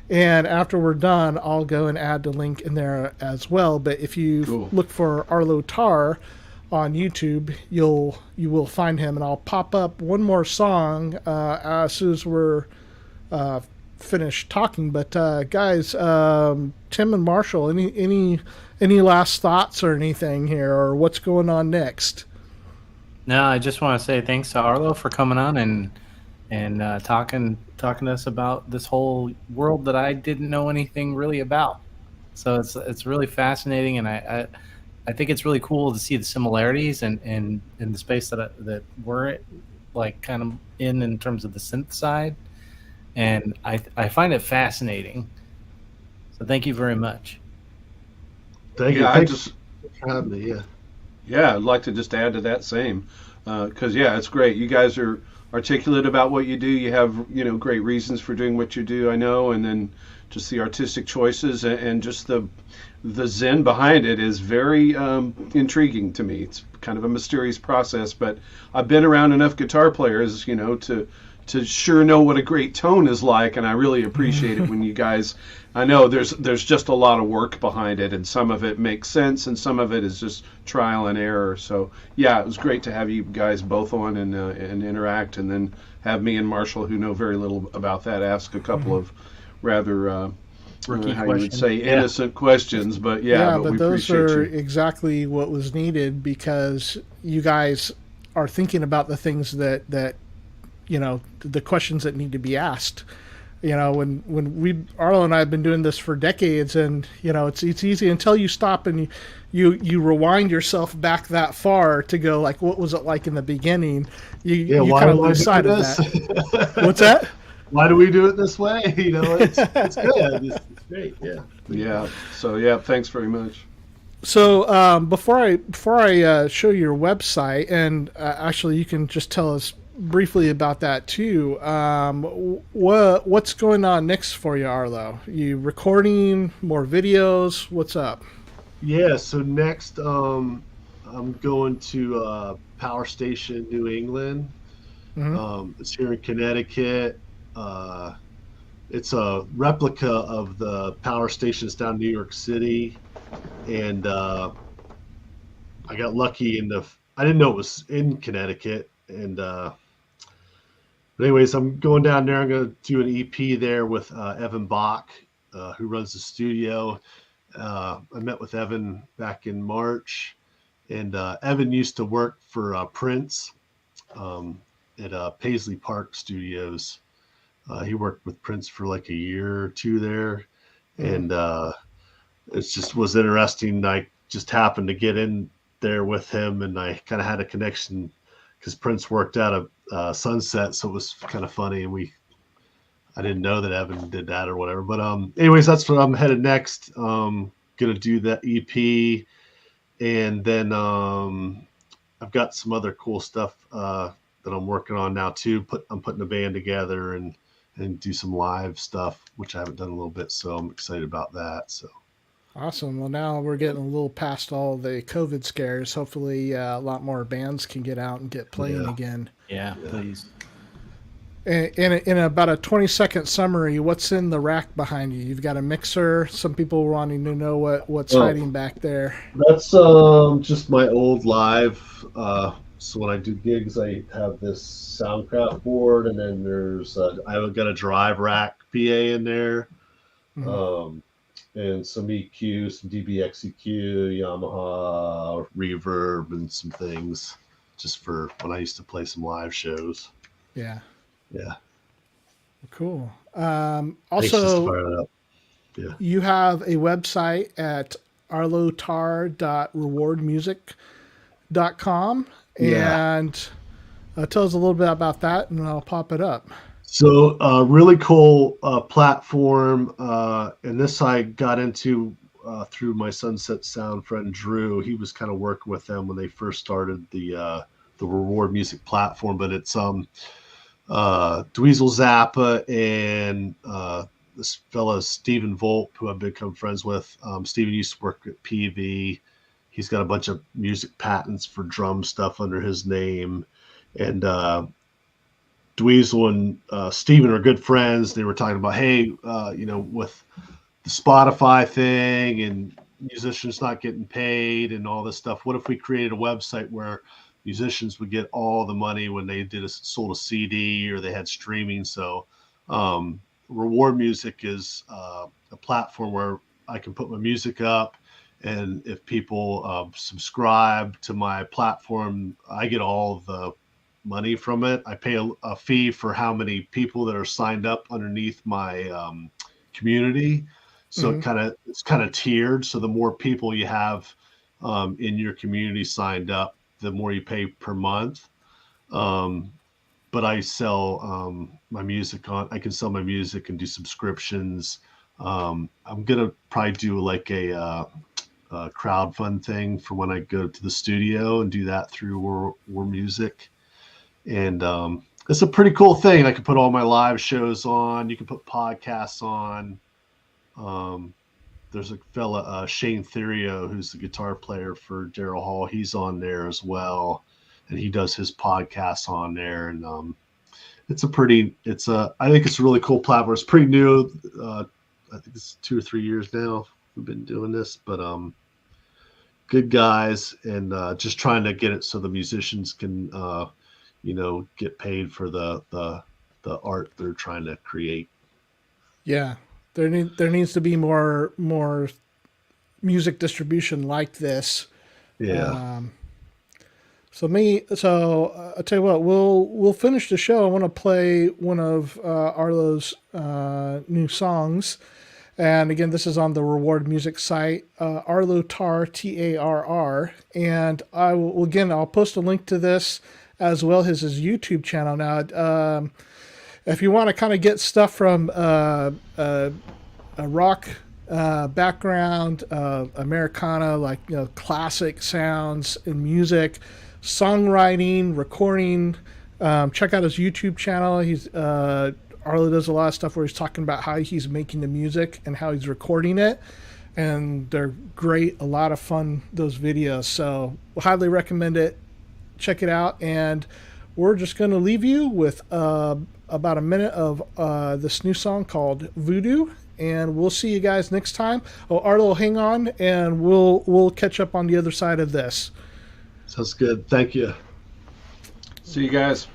A: and after we're done I'll go and add the link in there as well. But if you look for Arlo Tarr on YouTube, you will find him, and I'll pop up one more song as soon as we're finished talking. But guys, Tim and Marshall, any last thoughts or anything here, or what's going on next?
C: No, I just want to say thanks to Arlo for coming on and talking to us about this whole world that I didn't know anything really about. So it's really fascinating, and I think it's really cool to see the similarities and in the space that we're like kind of in terms of the synth side, and I find it fascinating. So thank you very much.
D: Thank you. Thanks for having me.
B: Yeah, I'd like to just add to that same, because it's great. You guys are articulate about what you do. You have great reasons for doing what you do. I know, and then just the artistic choices and just the zen behind it is very intriguing to me. It's kind of a mysterious process, but I've been around enough guitar players, to to sure know what a great tone is like, and I really appreciate it when you guys. I know there's just a lot of work behind it, and some of it makes sense, and some of it is just trial and error. So yeah, it was great to have you guys both on and interact, and then have me and Marshall, who know very little about that, ask a couple of rather
C: Rookie
B: how you would
C: questions.
B: say innocent questions, but
A: Yeah,
B: but
A: but
B: we
A: those
B: appreciate
A: are
B: you.
A: exactly what was needed because you guys are thinking about the things that the questions that need to be asked. When Arlo and I have been doing this for decades, and it's easy until you stop and you rewind yourself back that far to go like, what was it like in the beginning? You
D: Why
A: kind of
D: do I
A: lose
D: do
A: sight of
D: this?
A: that. What's that?
D: Why do we do it this way? It's good. It's great. Yeah.
B: Yeah. So yeah, thanks very much.
A: So before I show your website, and actually you can just tell us briefly about that too. What's going on next for you, Arlo? You recording more videos? What's up?
D: Yeah. So next, I'm going to Power Station, New England.
A: Hmm.
D: It's here in Connecticut. Uh, it's a replica of the power stations down in New York City, and I got lucky I didn't know it was in Connecticut, and but anyways, I'm going down there. I'm going to do an EP there with Evan Bach, who runs the studio. I met with Evan back in March, and Evan used to work for Prince um, at Paisley Park Studios. He worked with Prince for like a year or two there,
A: Hmm.
D: and it just was interesting. I just happened to get in there with him, and I kind of had a connection because Prince worked out of Sunset, so it was kind of funny. And I didn't know that Evan did that or whatever. But anyways, that's what I'm headed next. Gonna do that EP, and then I've got some other cool stuff that I'm working on now too. I'm putting a band together and do some live stuff, which I haven't done a little bit, so I'm excited about that. So
A: Awesome. Well, now we're getting a little past all the COVID scares. Hopefully, a lot more bands can get out and get playing
D: yeah,
A: again.
C: Yeah,
D: yeah.
C: please.
A: In about a 20-second summary, what's in the rack behind you? You've got a mixer. Some people wanting to know what's
D: Oh,
A: hiding back there.
D: that's just my old live. So when I do gigs, I have this Soundcraft board, and then I've got a drive rack PA in there,
A: Mhm.
D: um, and some EQ, some DBX EQ, Yamaha reverb, and some things just for when I used to play some live shows.
A: Yeah,
D: Yeah,
A: cool.
D: thanks. Just to
A: Also,
D: fire that up. Yeah,
A: you have a website at arlotar.rewardmusic.com,
D: yeah.
A: and tell us a little bit about that, and I'll pop it up.
D: So really cool platform, and this I got into through my Sunset Sound friend Drew. He was kind of working with them when they first started the Reward Music platform, but it's Dweezil Zappa and this fella Stephen Volp, who I've become friends with. Stephen used to work at PV. He's got a bunch of music patents for drum stuff under his name, and Dweezil and Steven are good friends. They were talking about, hey, with the Spotify thing and musicians not getting paid and all this stuff, what if we created a website where musicians would get all the money when they sold a CD or they had streaming? So Reward Music is a platform where I can put my music up, and if people subscribe to my platform, I get all the money from it. I pay a fee for how many people that are signed up underneath my community. So
A: Hmm.
D: it's kind of tiered. So the more people you have in your community signed up, the more you pay per month. Um, but I sell my music on. I can sell my music and do subscriptions. I'm gonna probably do like a crowdfund thing for when I go to the studio and do that through War Music. And it's a pretty cool thing. I can put all my live shows on. You can put podcasts on. Um, there's a fella, Shane Therio, who's the guitar player for Daryl Hall. He's on there as well, and he does his podcasts on there. And I think it's a really cool platform. It's pretty new. I think it's 2 or 3 years now we've been doing this, but good guys, and just trying to get it so the musicians can get paid for the art they're trying to create.
A: Yeah, there needs to be more music distribution like this.
D: Yeah.
A: So I'll tell you what, we'll finish the show. I want to play one of Arlo's new songs. And again, this is on the Reward Music site, Arlo Tarr, Tarr. And I'll post a link to this as well as his YouTube channel. Now, if you want to kind of get stuff from a rock background, Americana, like classic sounds and music, songwriting, recording, check out his YouTube channel. Arlo does a lot of stuff where he's talking about how he's making the music and how he's recording it, and they're great. A lot of fun, those videos. So we'll highly recommend it. Check it out, and we're just going to leave you with about a minute of this new song called Voodoo, and we'll see you guys next time. Oh, Arlo, hang on, and we'll catch up on the other side of this.
D: Sounds good. Thank you.
B: See you guys.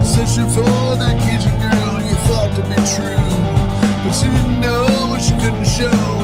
E: Searching for that Cajun girl you thought to be true, but you didn't know what you couldn't show.